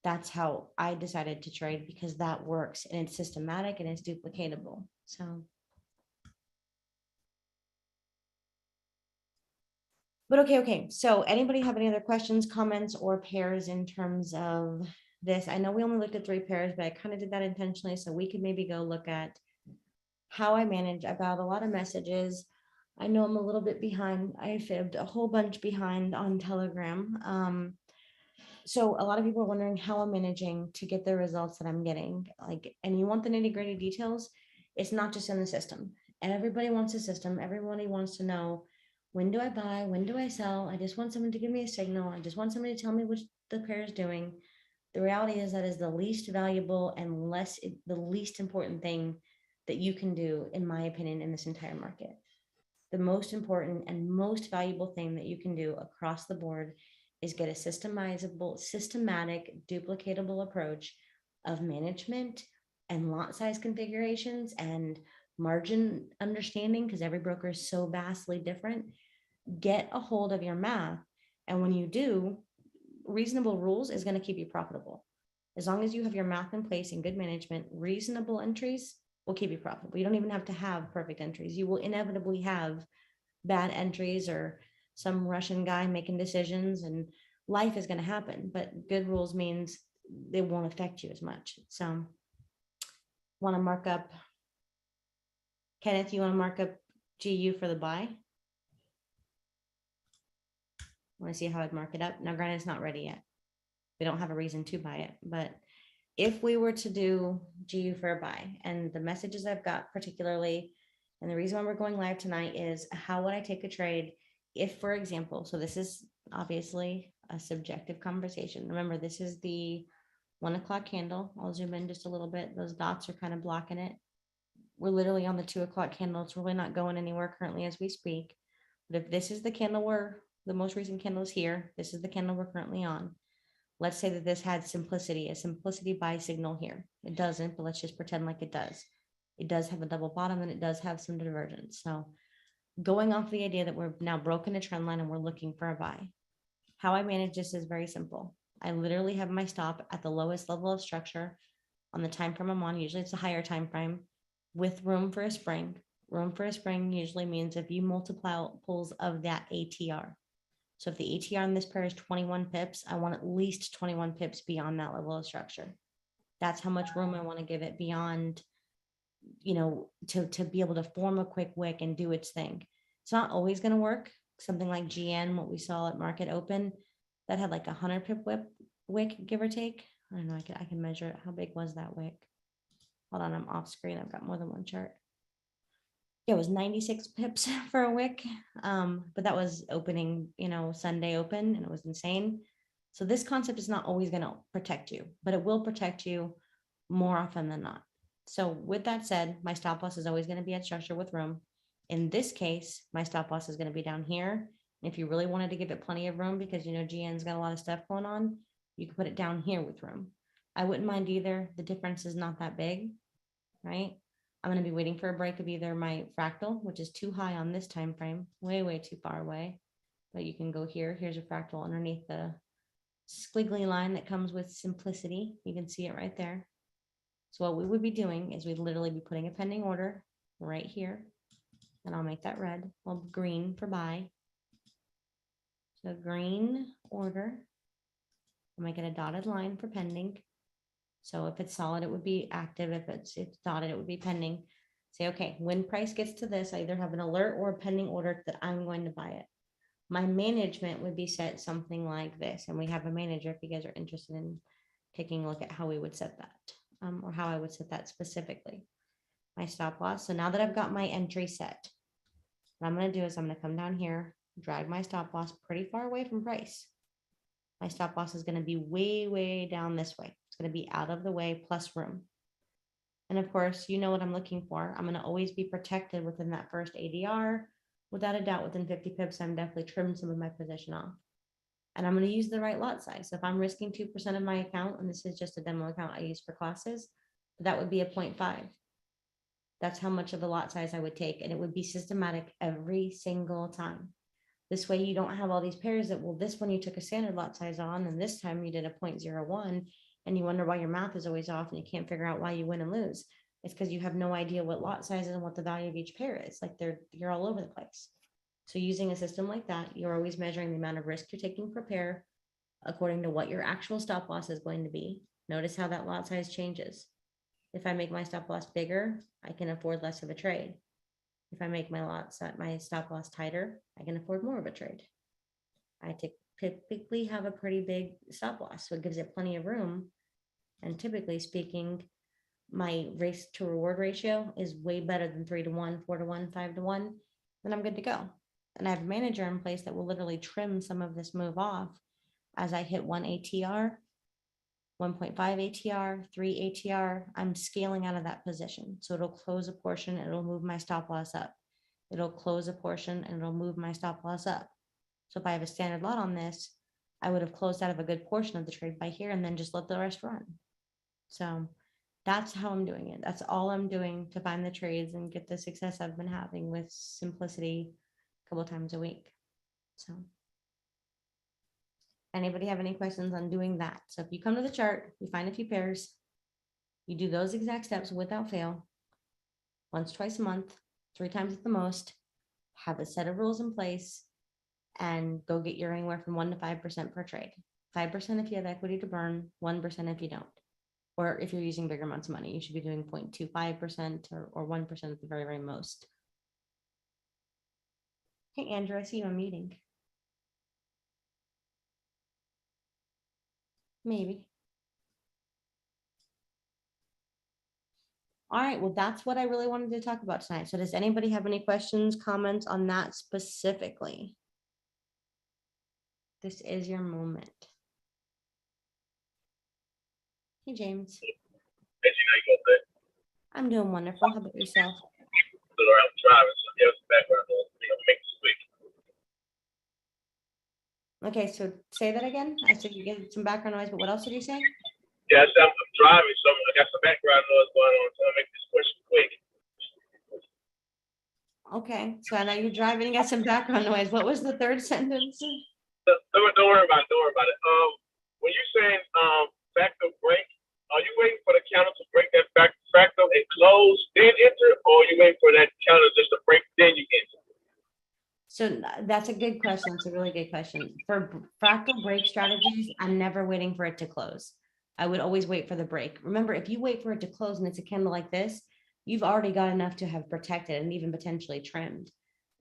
That's how I decided to trade, because that works and it's systematic and it's duplicatable. So. But okay. So anybody have any other questions, comments, or pairs in terms of this? I know we only looked at 3 pairs, but I kind of did that intentionally. So we could maybe go look at how I manage. I've got a lot of messages. I know I'm a little bit behind. I fibbed a whole bunch behind on Telegram. So a lot of people are wondering how I'm managing to get the results that I'm getting. Like, and you want the nitty gritty details. It's not just in the system. And everybody wants a system. Everybody wants to know, when do I buy? When do I sell? I just want someone to give me a signal. I just want somebody to tell me what the pair is doing. The reality is that is the least valuable and the least important thing that you can do, in my opinion, in this entire market. The most important and most valuable thing that you can do across the board is get a systemizable, systematic, duplicatable approach of management and lot size configurations and margin understanding, because every broker is so vastly different. Get a hold of your math. And when you do, reasonable rules is going to keep you profitable. As long as you have your math in place and good management, reasonable entries will keep you profitable. You don't even have to have perfect entries. You will inevitably have bad entries or some Russian guy making decisions, and life is going to happen. But good rules means they won't affect you as much. So, want to mark up, Kenneth, you want to mark up GU for the buy? Want to see how I'd mark it up? Now, granted, it's not ready yet. We don't have a reason to buy it, but if we were to do GU for a buy, and the messages I've got particularly, and the reason why we're going live tonight is, how would I take a trade if, for example, so this is obviously a subjective conversation. Remember, this is the 1 o'clock candle. I'll zoom in just a little bit. Those dots are kind of blocking it. We're literally on the 2 o'clock candle. It's really not going anywhere currently as we speak. But if this is the candle where the most recent candle is here, this is the candle we're currently on. Let's say that this had a simplicity buy signal here. It doesn't, but let's just pretend like it does. It does have a double bottom and it does have some divergence. So going off the idea that we're now broken a trend line and we're looking for a buy, how I manage this is very simple. I literally have my stop at the lowest level of structure on the time frame I'm on. Usually it's a higher time frame with room for a spring. Room for a spring usually means if you multiply pulls of that ATR. So if the ATR on this pair is 21 pips, I want at least 21 pips beyond that level of structure. That's how much room I want to give it beyond, to be able to form a quick wick and do its thing. It's not always going to work. Something like GN, what we saw at market open, that had like 100 pip wick, give or take. I don't know, I can measure it. How big was that wick? Hold on, I'm off screen. I've got more than one chart. It was 96 pips for a wick. But that was opening, Sunday open, and it was insane. So this concept is not always going to protect you, but it will protect you more often than not. So with that said, my stop loss is always going to be at structure with room. In this case, my stop loss is going to be down here. And if you really wanted to give it plenty of room, because GN's got a lot of stuff going on, you can put it down here with room. I wouldn't mind either. The difference is not that big, right? I'm going to be waiting for a break of either my fractal, which is too high on this time frame, way too far away. But you can go here. Here's a fractal underneath the squiggly line that comes with simplicity. You can see it right there. So what we would be doing is we'd literally be putting a pending order right here. And I'll make that red, well, green for buy. So green order. I'm making a dotted line for pending. So if it's solid, it would be active. If it's dotted, it would be pending. Say, okay, when price gets to this, I either have an alert or a pending order that I'm going to buy it. My management would be set something like this. And we have a manager if you guys are interested in taking a look at how we would set that, or how I would set that specifically. My stop loss. So now that I've got my entry set, what I'm going to do is I'm going to come down here, drag my stop loss pretty far away from price. My stop loss is going to be way down this way. It's going to be out of the way plus room. And of course, you know what I'm looking for. I'm going to always be protected within that first ADR. Without a doubt, within 50 pips, I'm definitely trimmed some of my position off. And I'm going to use the right lot size. So if I'm risking 2% of my account, and this is just a demo account I use for classes, that would be a 0.5. That's how much of a lot size I would take. And it would be systematic every single time. This way you don't have all these pairs that, well, this one you took a standard lot size on, and this time you did a 0.01. and you wonder why your math is always off and you can't figure out why you win and lose. It's because you have no idea what lot sizes and what the value of each pair is. Like you're all over the place. So using a system like that, you're always measuring the amount of risk you're taking per pair according to what your actual stop loss is going to be. Notice how that lot size changes. If I make my stop loss bigger, I can afford less of a trade. If I make my stop loss tighter, I can afford more of a trade. I typically have a pretty big stop loss, so it gives it plenty of room. And typically speaking, my risk to reward ratio is way better than 3-to-1, 4-to-1, 5-to-1, then I'm good to go. And I have a manager in place that will literally trim some of this move off as I hit 1 ATR, 1.5 ATR, 3 ATR. I'm scaling out of that position. So it'll close a portion, it'll move my stop loss up. It'll close a portion and it'll move my stop loss up. So if I have a standard lot on this, I would have closed out of a good portion of the trade by here and then just let the rest run. So that's how I'm doing it. That's all I'm doing to find the trades and get the success I've been having with simplicity a couple times a week. So anybody have any questions on doing that? So if you come to the chart, you find a few pairs, you do those exact steps without fail, once, twice a month, 3 times at the most, have a set of rules in place, and go get your anywhere from 1 to 5% per trade. 5% if you have equity to burn, 1% if you don't. Or if you're using bigger amounts of money, you should be doing 0.25% or 1% at the very, very most. Hey, Andrew, I see you on meeting. Maybe. All right, well, that's what I really wanted to talk about tonight. So does anybody have any questions, comments on that specifically? This is your moment. Hey, James. As you know, you go there. I'm doing wonderful. How about yourself? I'm driving, so there's some background noise. I'll make this quick. Okay, so say that again. I said you get some background noise, but what else did you say? Yeah, so I'm driving, so I got some background noise going on, so I'll make this question quick. Okay, so I know you're driving, you got some background noise. What was the third sentence? Don't worry about it. Don't worry about it. When you're saying fractal break, are you waiting for the counter to break that fractal and close, then enter, or are you waiting for that counter just to break, then you enter? So that's a good question. It's a really good question. For fractal break strategies, I'm never waiting for it to close. I would always wait for the break. Remember, if you wait for it to close and it's a candle like this, you've already got enough to have protected and even potentially trimmed.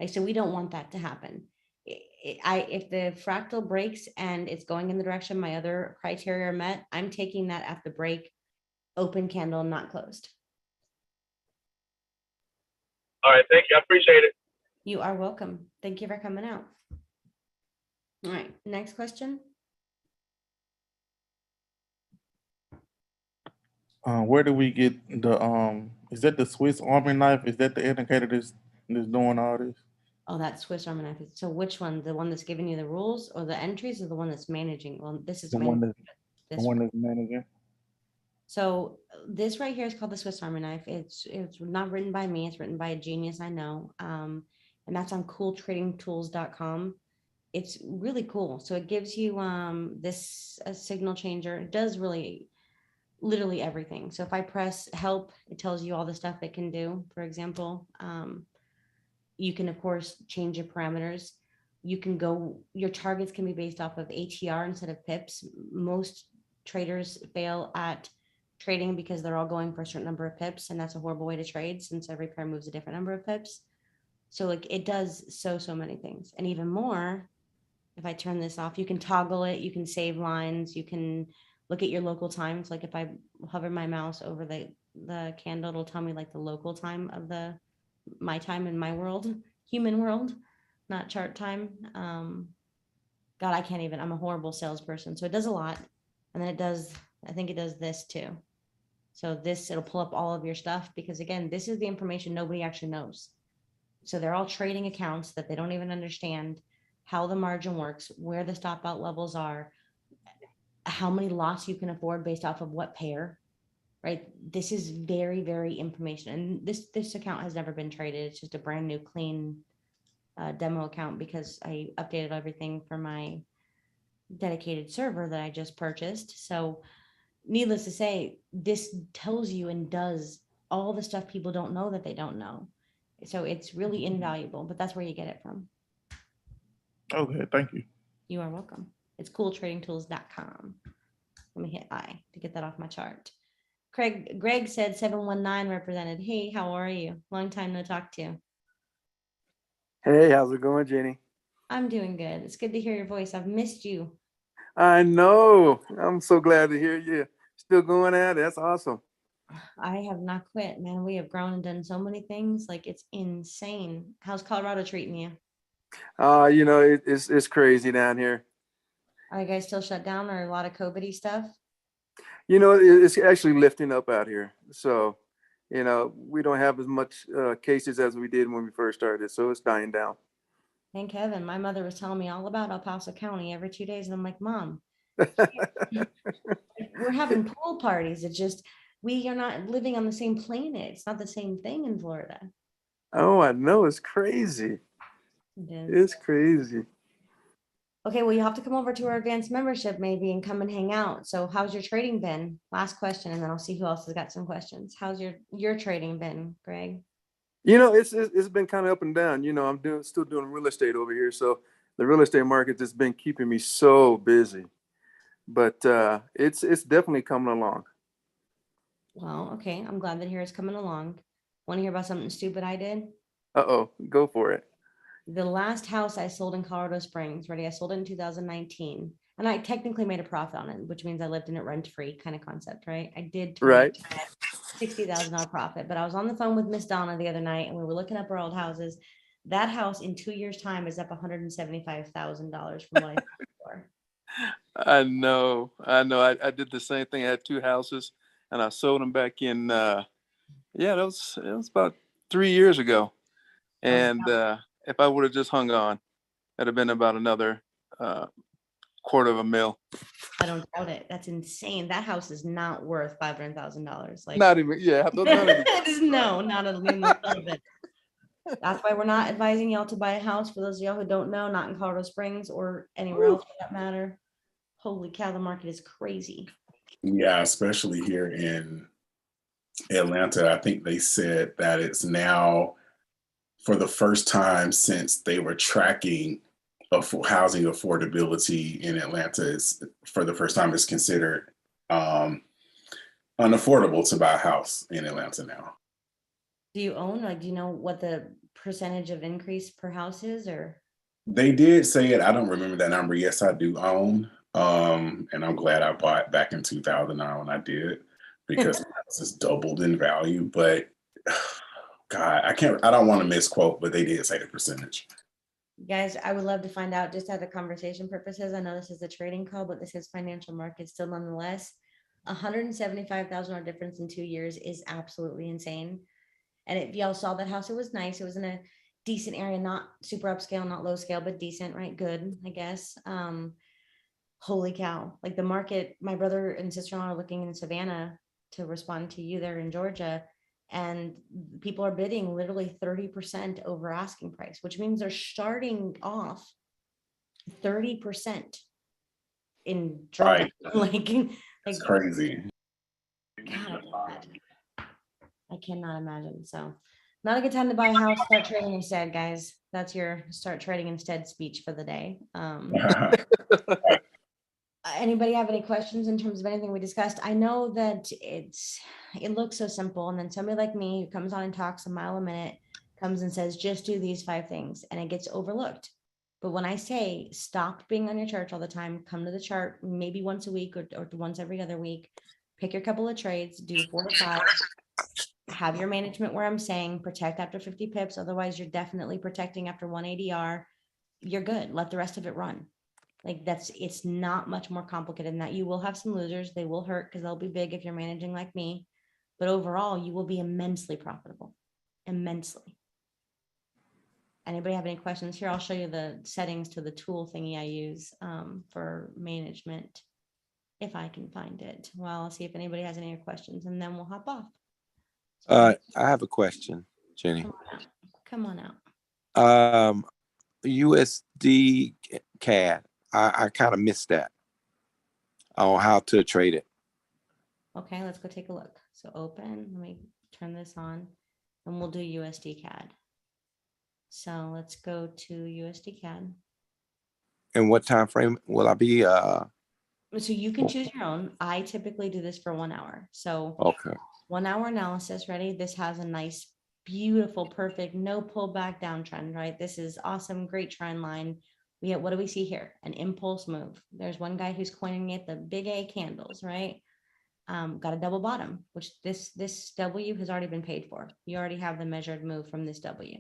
Like, so we don't want that to happen. If the fractal breaks and it's going in the direction my other criteria are met, I'm taking that at the break, open candle, not closed. All right, thank you. I appreciate it. You are welcome. Thank you for coming out. All right, next question. Where do we get the is that the Swiss Army knife? Is that the indicator that's doing all this? Oh, that Swiss Army knife. So which one? The one that's giving you the rules or the entries, or the one that's managing? Well, this is The one that's this. managing. So this right here is called the Swiss Army knife. It's not written by me. It's written by a genius I know. And that's on cooltradingtools.com. It's really cool. So it gives you this a signal changer. It does really literally everything. So if I press help, it tells you all the stuff it can do. For example, you can of course change your parameters. You can go, your targets can be based off of ATR instead of pips. Most traders fail at trading because they're all going for a certain number of pips, and that's a horrible way to trade since every pair moves a different number of pips. So like it does so many things. And even more, if I turn this off, you can toggle it, you can save lines, you can look at your local times. Like if I hover my mouse over the candle, it'll tell me like the local time of my time in my world, human world, not chart time. God, I can't even, I'm a horrible salesperson. So it does a lot. And then it does, I think it does this too. So this, it'll pull up all of your stuff because again, this is the information nobody actually knows. So they're all trading accounts that they don't even understand how the margin works, where the stop out levels are, how many lots you can afford based off of what pair, right? This is very information. And this account has never been traded. It's just a brand new clean demo account because I updated everything for my dedicated server that I just purchased. So needless to say, this tells you and does all the stuff people don't know that they don't know. So it's really invaluable, but that's where you get it from. Okay, thank you. You are welcome. It's cooltradingtools.com. Let me hit I to get that off my chart. Greg said 719 represented. Hey, how are you? Long time no talk to. Hey, how's it going, Jenny? I'm doing good. It's good to hear your voice. I've missed you. I know. I'm so glad to hear you still going at it. That's awesome. I have not quit, man. We have grown and done so many things. Like, it's insane. How's Colorado treating you? It's crazy down here. Are you guys still shut down or a lot of COVID-y stuff? It's actually lifting up out here. So, we don't have as much cases as we did when we first started. So it's dying down. Thank heaven. My mother was telling me all about El Paso County every 2 days. And I'm like, Mom, we're having pool parties. It's just, we are not living on the same planet. It's not the same thing in Florida. Oh, I know. It's crazy. It is. It's crazy. Okay, well, you have to come over to our advanced membership maybe and come and hang out. So how's your trading been? Last question, and then I'll see who else has got some questions. How's your trading been, Greg? It's been kind of up and down. I'm still doing real estate over here. So the real estate market has been keeping me so busy. But it's definitely coming along. Well, okay. I'm glad that here it's coming along. Want to hear about something stupid I did? Uh-oh, go for it. The last house I sold in Colorado Springs, ready? I sold it in 2019. And I technically made a profit on it, which means I lived in it rent-free kind of concept, right? I did Right. $60,000 profit, but I was on the phone with Miss Donna the other night and we were looking up our old houses. That house in 2 years' time is up $175,000 from what I paid for. I know. I did the same thing. I had two houses and I sold them back in, it was about 3 years ago. And if I would have just hung on, it'd have been about another $250,000. I don't doubt it. That's insane. That house is not worth $500,000. Like, Not even, yeah. it is no, not a little bit. That's why we're not advising y'all to buy a house. For those of y'all who don't know, not in Colorado Springs or anywhere else for that matter. Holy cow, the market is crazy. Yeah, especially here in Atlanta. I think they said that it's now, for the first time since they were tracking housing affordability in Atlanta, is for the first time it's considered unaffordable to buy a house in Atlanta now. Do you own? Like, do you know what the percentage of increase per house is? Or They did say it. I don't remember that number. Yes, I do own. And I'm glad I bought back in 2009 when I did, because the house has doubled in value. But God, I don't want to misquote, but they did say the percentage. guys, I would love to find out, just out of conversation purposes. I know this is a trading call, but this is financial markets still nonetheless. $175,000 difference in 2 years is absolutely insane. And if y'all saw that house, it was nice. It was in a decent area, not super upscale, not low scale, but decent, right? Good, I guess. Holy cow. Like, the market, my brother and sister-in-law are looking in Savannah to respond to you there in Georgia. And people are bidding literally 30% over asking price, which means they're starting off 30% in drop. Right. Like, It's crazy. God, I cannot imagine. So not a good time to buy a house. Start trading instead, guys. That's your start trading instead speech for the day. Anybody have any questions in terms of anything we discussed? I know that it looks so simple, and then somebody like me who comes on and talks a mile a minute comes and says, just do these 5 things, and it gets overlooked. But when I say stop being on your chart all the time, come to the chart maybe once a week or once every other week, pick your couple of trades, do 4 to 5, have your management where I'm saying protect after 50 pips. Otherwise, you're definitely protecting after 1 ADR. You're good. Let the rest of it run. Like, it's not much more complicated than that. You will have some losers. They will hurt because they'll be big if you're managing like me. But overall, you will be immensely profitable. Immensely. Anybody have any questions here? I'll show you the settings to the tool thingy I use for management, if I can find it. Well, I'll see if anybody has any questions, and then we'll hop off. I have a question, Jenny. Come on out. USD CAD. I kind of missed that on how to trade it. Okay, let's go take a look. So open, let me turn this on and we'll do USD CAD. So let's go to USD CAD. And what time frame will I be? So you can choose your own. I typically do this for 1 hour. So Okay. 1 hour analysis, ready? This has a nice, beautiful, perfect, no pullback downtrend, right? This is awesome, great trend line. We have, what do we see here? An impulse move. There's one guy who's coining it the big A candles, right? Got a double bottom, which this W has already been paid for. You already have the measured move from this W.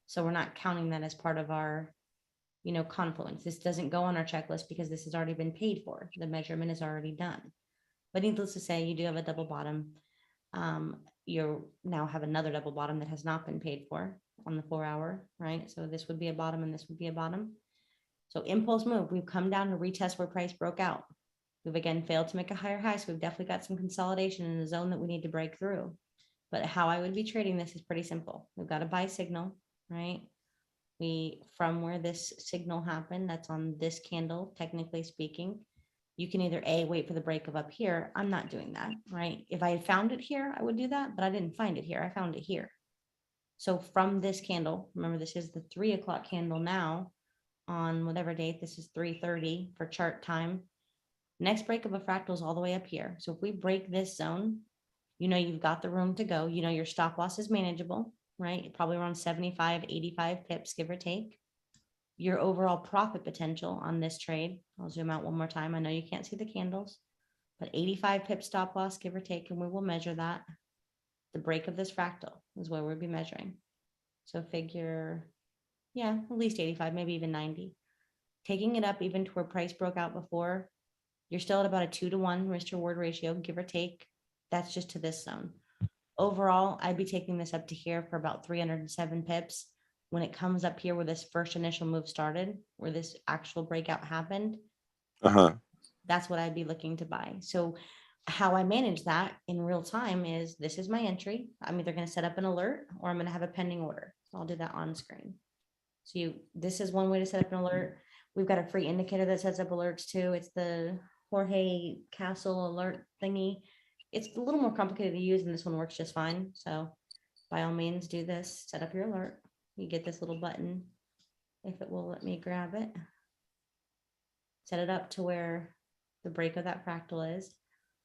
So we're not counting that as part of our, confluence. This doesn't go on our checklist because this has already been paid for. The measurement is already done. But needless to say, you do have a double bottom. You now have another double bottom that has not been paid for on the 4 hour, right? So this would be a bottom and this would be a bottom. So impulse move, we've come down to retest where price broke out. We've again failed to make a higher high. So we've definitely got some consolidation in the zone that we need to break through. But how I would be trading this is pretty simple. We've got a buy signal, right? From where this signal happened, that's on this candle, technically speaking, you can either wait for the break of up here. I'm not doing that, right? If I had found it here, I would do that, but I didn't find it here. I found it here. So from this candle, remember this is the 3 o'clock candle now on whatever date, this is 3:30 for chart time. Next break of a fractal is all the way up here. So if we break this zone, you've got the room to go. Your stop loss is manageable, right? Probably around 75, 85 pips, give or take. Your overall profit potential on this trade, I'll zoom out one more time. I know you can't see the candles, but 85 pip stop loss, give or take, and we will measure that. The break of this fractal is where we'll be measuring. So figure, at least 85, maybe even 90. Taking it up even to where price broke out before, you're still at about a 2-to-1 risk to reward ratio, give or take. That's just to this zone. Overall, I'd be taking this up to here for about 307 pips. When it comes up here where this first initial move started, where this actual breakout happened, that's what I'd be looking to buy. So how I manage that in real time is this is my entry. I'm either going to set up an alert or I'm going to have a pending order. So I'll do that on screen. So this is one way to set up an alert. We've got a free indicator that sets up alerts too. It's the Jorge Castle alert thingy. It's a little more complicated to use and this one works just fine. So by all means do this, set up your alert. You get this little button, if it will let me grab it. Set it up to where the break of that fractal is.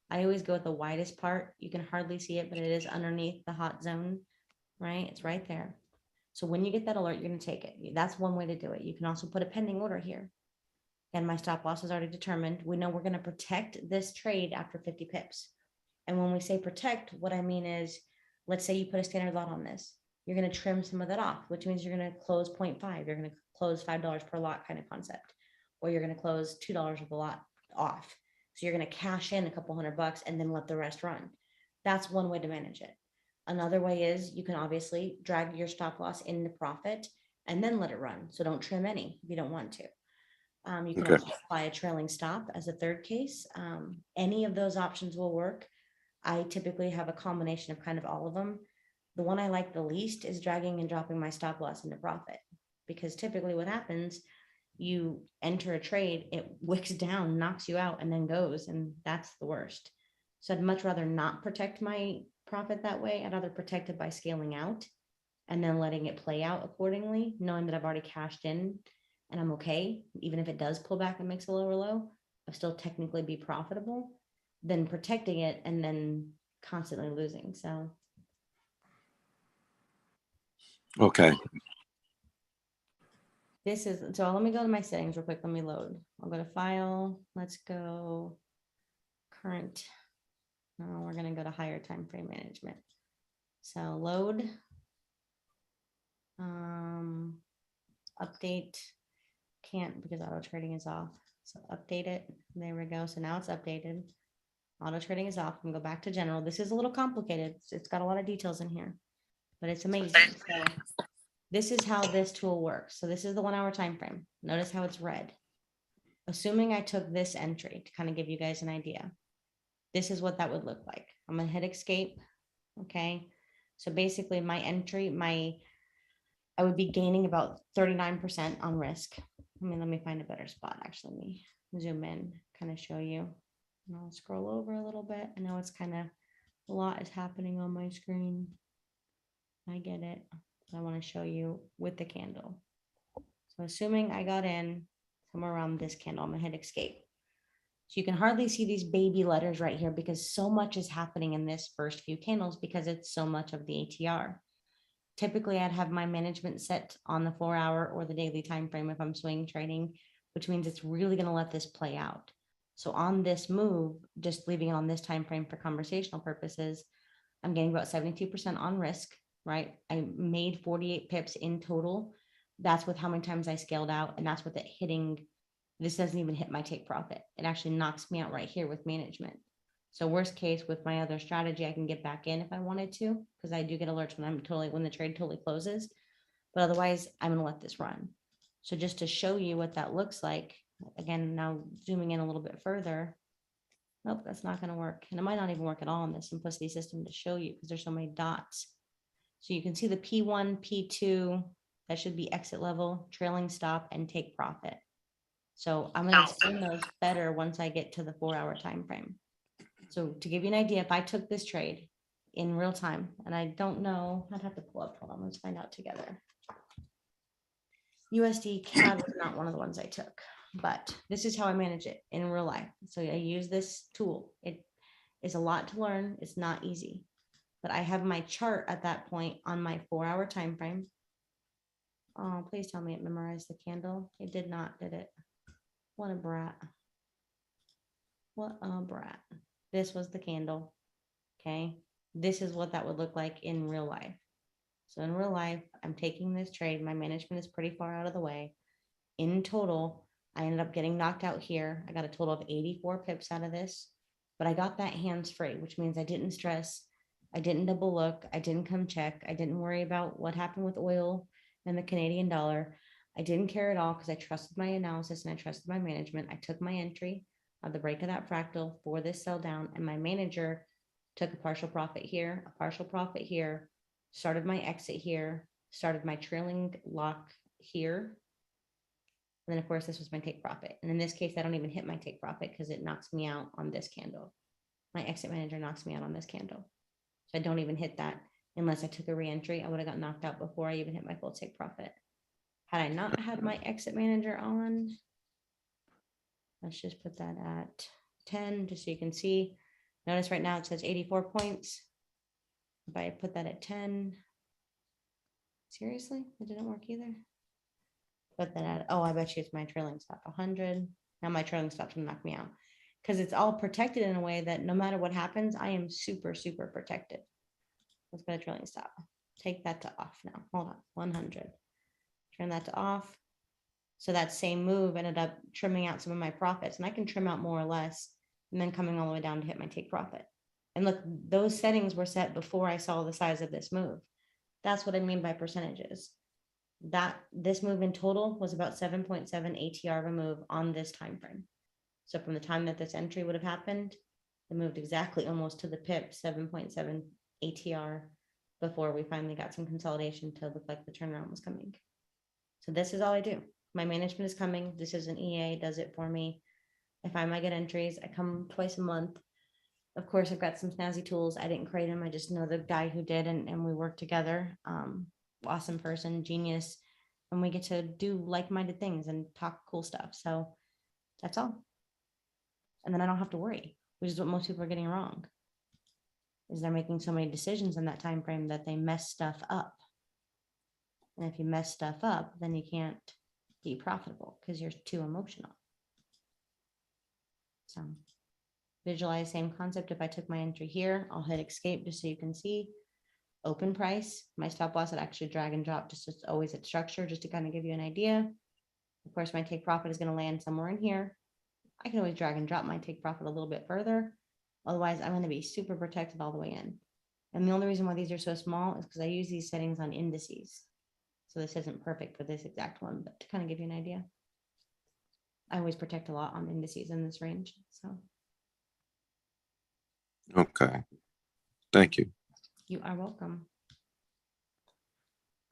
I always go with the widest part. You can hardly see it, but it is underneath the hot zone, right? It's right there. So when you get that alert, you're going to take it. That's one way to do it. You can also put a pending order here. And my stop loss is already determined. We know we're going to protect this trade after 50 pips. And when we say protect, what I mean is, let's say you put a standard lot on this. You're going to trim some of that off, which means you're going to close 0.5. You're going to close $5 per lot kind of concept, or you're going to close $2 of the lot off. So you're going to cash in a couple $100 and then let the rest run. That's one way to manage it. Another way is you can obviously drag your stop loss into profit and then let it run. So don't trim any if you don't want to. You can also apply a trailing stop as a third case. Any of those options will work. I typically have a combination of kind of all of them. The one I like the least is dragging and dropping my stop loss into profit, because typically what happens, you enter a trade, it wicks down, knocks you out, and then goes, and that's the worst. So I'd much rather not protect my profit that way. I'd rather protect it by scaling out and then letting it play out accordingly, knowing that I've already cashed in and I'm okay. Even if it does pull back and makes a lower low, I'll still technically be profitable than protecting it and then constantly losing. So Okay. this is, so let me go to my settings real quick. Let me load. I'll go to file. Let's go current. No, we're going to go to higher time frame management. So load, update, can't because auto trading is off. So update it. There we go. So now it's updated. Auto trading is off. I'm going to go back to general. This is a little complicated. It's got a lot of details in here, but it's amazing. So this is how this tool works. So this is the 1 hour time frame. Notice how it's red. Assuming I took this entry to kind of give you guys an idea, this is what that would look like. I'm going to hit escape. Okay. So basically my entry, I would be gaining about 39% on risk. Let me find a better spot. Actually, let me zoom in, kind of show you. And I'll scroll over a little bit. I know it's kind of a lot is happening on my screen. I get it. I want to show you with the candle. So assuming I got in somewhere around this candle, I'm gonna hit escape. So you can hardly see these baby letters right here because so much is happening in this first few candles because it's so much of the ATR. Typically, I'd have my management set on the 4-hour or the daily time frame if I'm swing trading, which means it's really going to let this play out. So on this move, just leaving it on this time frame for conversational purposes, I'm getting about 72% on risk, right? I made 48 pips in total. That's with how many times I scaled out, and that's with it hitting. This doesn't even hit my take profit. It actually knocks me out right here with management. So worst case with my other strategy, I can get back in if I wanted to, because I do get alerts when the trade totally closes. But otherwise, I'm gonna let this run. So just to show you what that looks like, again, now zooming in a little bit further. Nope, that's not gonna work. And it might not even work at all in the simplicity system to show you because there's so many dots. So you can see the P1, P2, that should be exit level, trailing stop, and take profit. So I'm gonna explain those better once I get to the 4-hour time frame. So to give you an idea, if I took this trade in real time, and I don't know, I'd have to pull up, hold on, let's find out together. USD CAD was not one of the ones I took, but this is how I manage it in real life. So I use this tool. It is a lot to learn. It's not easy, but I have my chart at that point on my 4-hour time frame. Oh, please tell me it memorized the candle. It did not, did it? What a brat. What a brat. This was the candle. Okay. This is what that would look like in real life. So in real life, I'm taking this trade. My management is pretty far out of the way. In total, I ended up getting knocked out here. I got a total of 84 pips out of this, but I got that hands free, which means I didn't stress. I didn't double look. I didn't come check. I didn't worry about what happened with oil and the Canadian dollar. I didn't care at all because I trusted my analysis and I trusted my management. I took my entry of the break of that fractal for this sell down, and my manager took a partial profit here, a partial profit here, started my exit here, started my trailing lock here. And then of course, this was my take profit. And in this case, I don't even hit my take profit because it knocks me out on this candle. My exit manager knocks me out on this candle. So I don't even hit that unless I took a re-entry. I would have got knocked out before I even hit my full take profit. Had I not had my exit manager on, let's just put that at 10, just so you can see. Notice right now it says 84 points. If I put that at 10, seriously, it didn't work either. Put that at, oh, I bet you it's my trailing stop 100. Now my trailing stop's gonna knock me out because it's all protected in a way that no matter what happens, I am super, super protected. Let's go to trailing stop. Take that to off now. Hold on, 100. Turn that to off. So that same move ended up trimming out some of my profits, and I can trim out more or less and then coming all the way down to hit my take profit. And look, those settings were set before I saw the size of this move. That's what I mean by percentages. That this move in total was about 7.7 ATR of a move on this time frame. So from the time that this entry would have happened, it moved exactly almost to the pip, 7.7 ATR before we finally got some consolidation to look like the turnaround was coming. So this is all I do. My management is coming. This is an EA, does it for me. If I might get entries, I come twice a month. Of course, I've got some snazzy tools. I didn't create them. I just know the guy who did, and we work together. Awesome person, genius. And we get to do like-minded things and talk cool stuff. So that's all. And then I don't have to worry, which is what most people are getting wrong. Is they're making so many decisions in that time frame that they mess stuff up. And if you mess stuff up, then you can't be profitable because you're too emotional. So visualize same concept. If I took my entry here, I'll hit escape just so you can see. Open price, my stop loss would actually drag and drop just as always at structure, just to kind of give you an idea. Of course, my take profit is going to land somewhere in here. I can always drag and drop my take profit a little bit further. Otherwise, I'm going to be super protected all the way in. And the only reason why these are so small is because I use these settings on indices. So this isn't perfect for this exact one, but to kind of give you an idea. I always protect a lot on indices in this range. So. Okay. Thank you. You are welcome.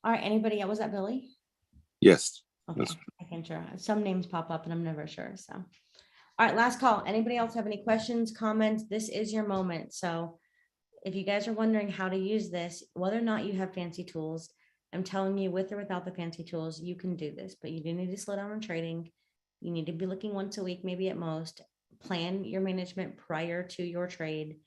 All right, anybody else? Was that Billy? Yes. Okay, I can sure. Some names pop up and I'm never sure. So, All right, last call. Anybody else have any questions, comments? This is your moment. So if you guys are wondering how to use this, whether or not you have fancy tools, I'm telling you, with or without the fancy tools, you can do this, but you do need to slow down on trading. You need to be looking once a week, maybe at most. Plan your management prior to your trade.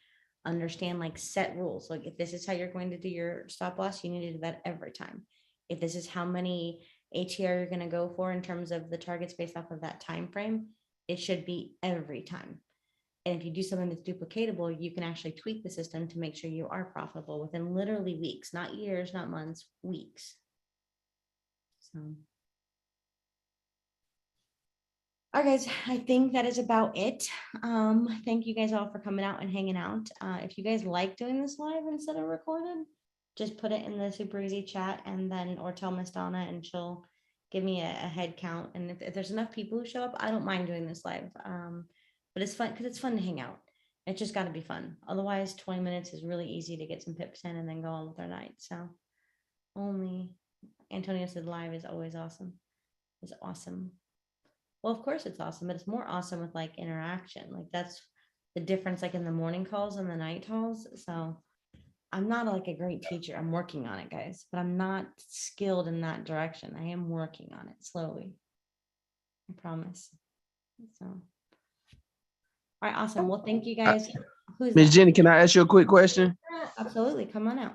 Understand like set rules. Like if this is how you're going to do your stop loss, you need to do that every time. If this is how many ATR you're going to go for in terms of the targets based off of that time frame, it should be every time. And if you do something that's duplicatable, you can actually tweak the system to make sure you are profitable within literally weeks, not years, not months, weeks. So, all right, guys, I think that is about it. Thank you guys all for coming out and hanging out. If you guys like doing this live instead of recorded, just put it in the Super EZ chat and then, or tell Miss Donna and she'll give me a head count. And if there's enough people who show up, I don't mind doing this live. But it's fun because it's fun to hang out. It's just got to be fun. Otherwise, 20 minutes is really easy to get some pips in and then go on with our night. So only Antonio said live is always awesome. It's awesome. Well, of course it's awesome, but it's more awesome with like interaction. Like that's the difference, like in the morning calls and the night calls. So I'm not like a great teacher. I'm working on it, guys, but I'm not skilled in that direction. I am working on it slowly. I promise. So. All right, awesome. Well, thank you guys. Who's Miss that? Jenny, can I ask you a quick question? Absolutely. Come on out.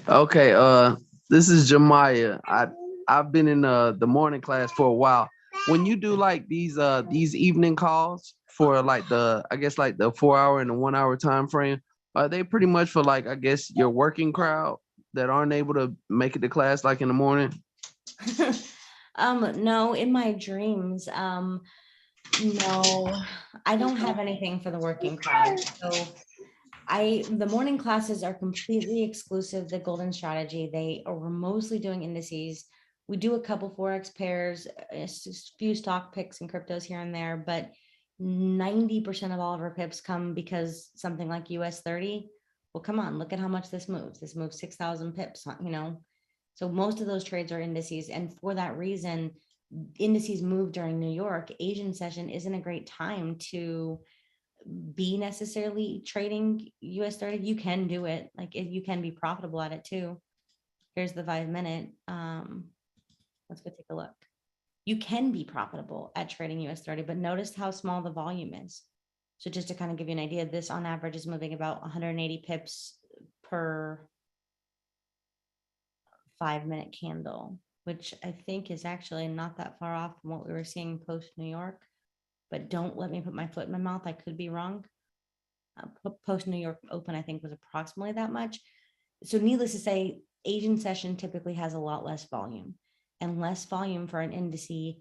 Okay, this is Jemiah. I've been in the morning class for a while. When you do like these evening calls for like I guess like the 4 hour and the 1 hour time frame, are they pretty much for like, I guess, your working crowd that aren't able to make it to class like in the morning? No, in my dreams, no, I don't have anything for the working crowd. So the morning classes are completely exclusive, the golden strategy. We're mostly doing indices. We do a couple Forex pairs, a few stock picks and cryptos here and there, but 90% of all of our pips come because something like US 30. Well, come on, look at how much this moves. This moves 6,000 pips, you know? So most of those trades are indices. And for that reason, indices move during New York. Asian session isn't a great time to be necessarily trading US 30. You can do it. Like you can be profitable at it too. Here's the 5 minute. Let's go take a look. You can be profitable at trading US 30, but notice how small the volume is. So just to kind of give you an idea, this on average is moving about 180 pips per 5 minute candle, which I think is actually not that far off from what we were seeing post New York, but don't let me put my foot in my mouth. I could be wrong. Post New York open, I think was approximately that much. So needless to say, Asian session typically has a lot less volume, and less volume for an indice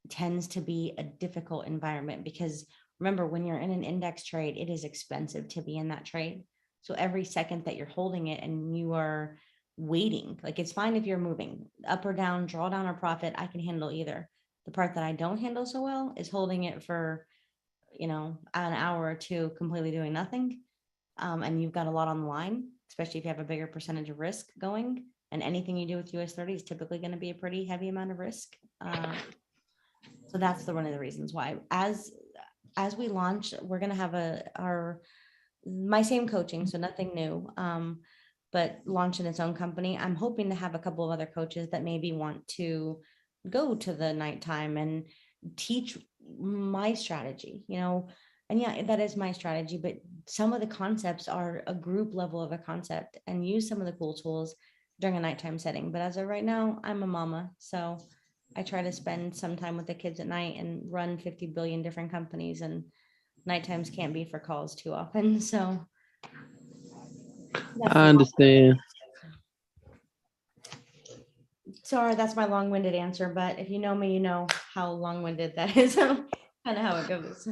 tends to be a difficult environment because remember, when you're in an index trade, it is expensive to be in that trade. So every second that you're holding it and you are waiting, like it's fine if you're moving up or down, draw down or profit, I can handle either. The part that I don't handle so well is holding it for, an hour or two completely doing nothing. And you've got a lot on the line, especially if you have a bigger percentage of risk going, and anything you do with US 30 is typically going to be a pretty heavy amount of risk. So that's one of the reasons why as we launch, we're going to have my same coaching. So nothing new, but launching its own company. I'm hoping to have a couple of other coaches that maybe want to go to the nighttime and teach my strategy, and yeah, that is my strategy, but some of the concepts are a group level of a concept and use some of the cool tools during a nighttime setting. But as of right now, I'm a mama. So I try to spend some time with the kids at night and run 50 billion different companies, and night times can't be for calls too often. So I understand. Sorry, that's my long-winded answer, but if you know me, you know how long-winded that is. Kind of how it goes.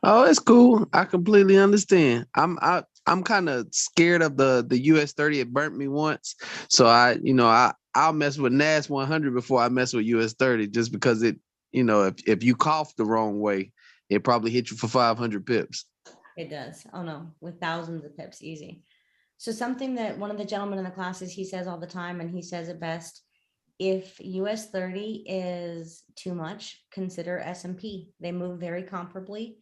Oh, it's cool. I completely understand. I'm kind of scared of the US 30. It burnt me once, so I'll mess with NAS 100 before I mess with US 30, just because it, if you cough the wrong way, it probably hit you for 500 pips. It does. Oh no, with thousands of pips, easy. So something that one of the gentlemen in the classes, he says all the time, and he says it best, If US 30 is too much, consider S&P. They move very comparably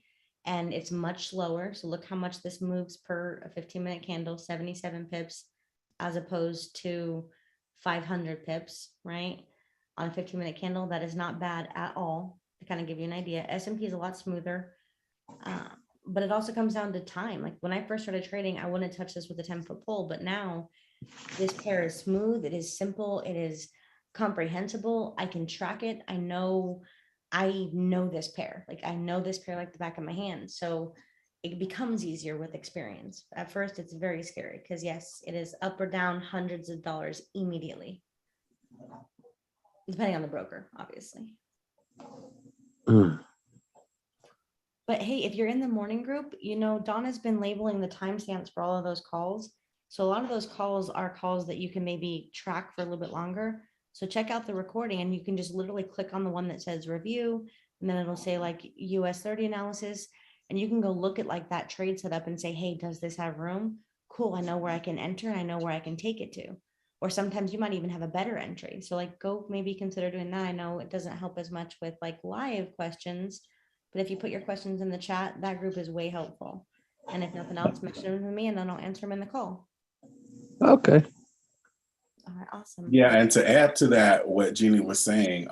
and it's much slower. So look how much this moves per a 15-minute candle, 77 pips, as opposed to 500 pips, right? On a 15-minute candle, that is not bad at all. To kind of give you an idea, S&P is a lot smoother, but it also comes down to time. Like when I first started trading, I wouldn't touch this with a 10-foot pole, but now this pair is smooth, it is simple, it is comprehensible. I can track it. I know this pair. Like I know this pair like the back of my hand. So it becomes easier with experience. At first, it's very scary because yes, it is up or down hundreds of dollars immediately. Depending on the broker, obviously. Mm. But hey, if you're in the morning group, you know, Donna's been labeling the timestamps for all of those calls. So a lot of those calls are calls that you can maybe track for a little bit longer. So check out the recording and you can just literally click on the one that says review, and then it'll say like US 30 analysis. And you can go look at like that trade setup and say, hey, does this have room? Cool, I know where I can enter and I know where I can take it to. Or sometimes you might even have a better entry. So like go maybe consider doing that. I know it doesn't help as much with like live questions, but if you put your questions in the chat, that group is way helpful. And if nothing else, mention them to me and then I'll answer them in the call. Okay. All right, awesome. Yeah, and to add to that, what Jeannie was saying,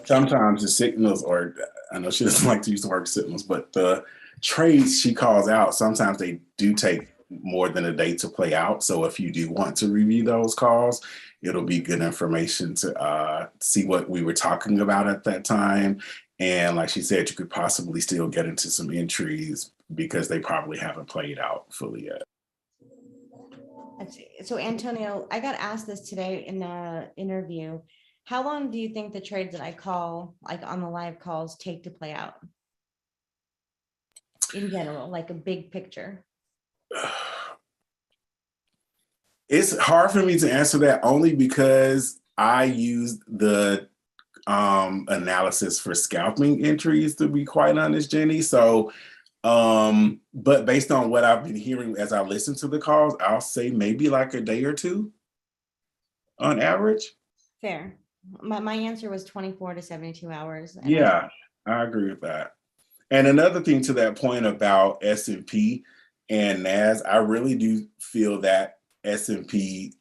sometimes the signals, or I know she doesn't like to use the word signals, but the trades she calls out, sometimes they do take more than a day to play out. So if you do want to review those calls, it'll be good information to see what we were talking about at that time. And like she said, you could possibly still get into some entries because they probably haven't played out fully yet. So Antonio, I got asked this today in the interview. How long do you think the trades that I call, like on the live calls, take to play out? In general, like a big picture. It's hard for me to answer that only because I used the analysis for scalping entries, to be quite honest, Jenny. So but based on what I've been hearing as I listen to the calls, I'll say maybe like a day or two on average. Fair. My answer was 24 to 72 hours. And Yeah, I agree with that. And another thing to that point about S&P and NAS, I really do feel that S&P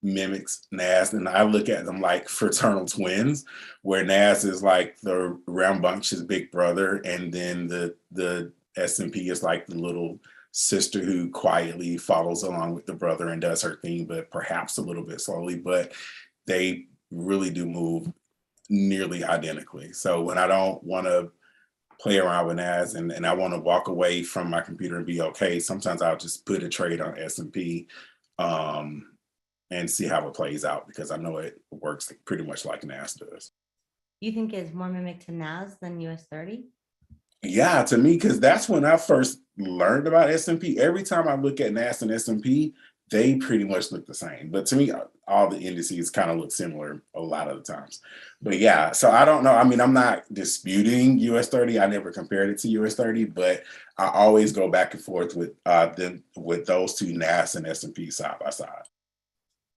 mimics NAS, and I look at them like fraternal twins, where NAS is like the rambunctious big brother, and then the S&P is like the little sister who quietly follows along with the brother and does her thing, but perhaps a little bit slowly. But they really do move nearly identically. So when I don't want to play around with NAS and I want to walk away from my computer and be okay, sometimes I'll just put a trade on S&P and see how it plays out, because I know it works pretty much like NAS does. you think it's more mimic to NAS than US 30? Yeah, to me, because that's when I first learned about S&P. Every time I look at NAS and S&P, they pretty much look the same. But to me, all the indices kind of look similar a lot of the times. But yeah, so I don't know. I mean, I'm not disputing US 30. I never compared it to US 30, but I always go back and forth with those two, NAS and S&P side by side.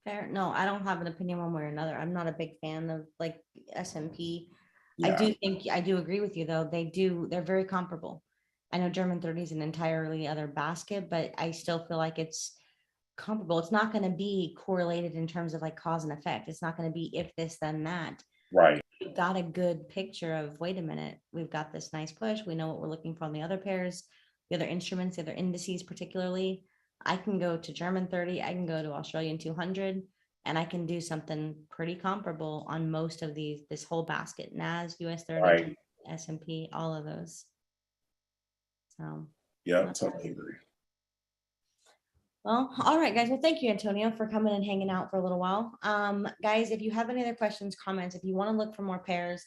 Fair. No, I don't have an opinion one way or another. I'm not a big fan of like S&P. Yeah. I do agree with you though. They're very comparable. I know German 30 is an entirely other basket, but I still feel like it's comparable. It's not going to be correlated in terms of like cause and effect. It's not going to be if this, then that. Right. We've got a good picture of, wait a minute, we've got this nice push. We know what we're looking for on the other pairs, the other instruments, the other indices, particularly. I can go to German 30, I can go to Australian 200, and I can do something pretty comparable on most of this whole basket, NAS, US 30, Right. S&P, all of those. So Yeah, totally agree. well, all right, guys. Well, thank you, Antonio, for coming and hanging out for a little while. Guys, if you have any other questions, comments, if you want to look for more pairs,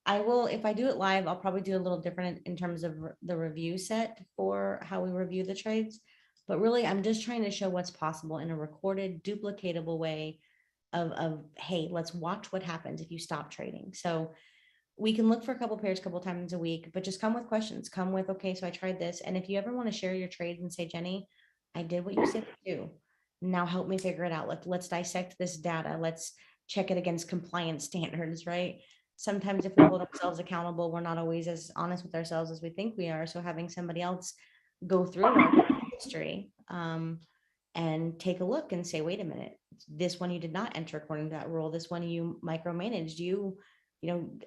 I will, if I do it live, I'll probably do a little different in terms of the review set for how we review the trades. But really, I'm just trying to show what's possible in a recorded, duplicatable way of hey, let's watch what happens if you stop trading. So we can look for a couple pairs a couple times a week, but just come with questions. Come with, okay, so I tried this. And if you ever want to share your trades and say, Jenny, I did what you said to do. Now help me figure it out. Let's dissect this data. Let's check it against compliance standards, right? Sometimes if we hold ourselves accountable, we're not always as honest with ourselves as we think we are. So having somebody else go through our history and take a look and say, wait a minute, this one you did not enter according to that rule. This one you micromanaged, you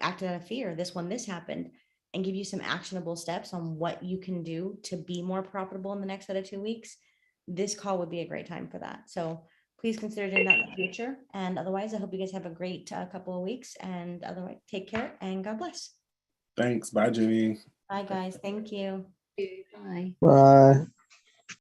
acted out of fear. This one, this happened, and give you some actionable steps on what you can do to be more profitable in the next set of 2 weeks. This call would be a great time for that. So please consider doing that in the future. And otherwise, I hope you guys have a great couple of weeks, and otherwise take care and God bless. Thanks. Bye, Jenny. Bye guys. Thank you. Bye. Bye.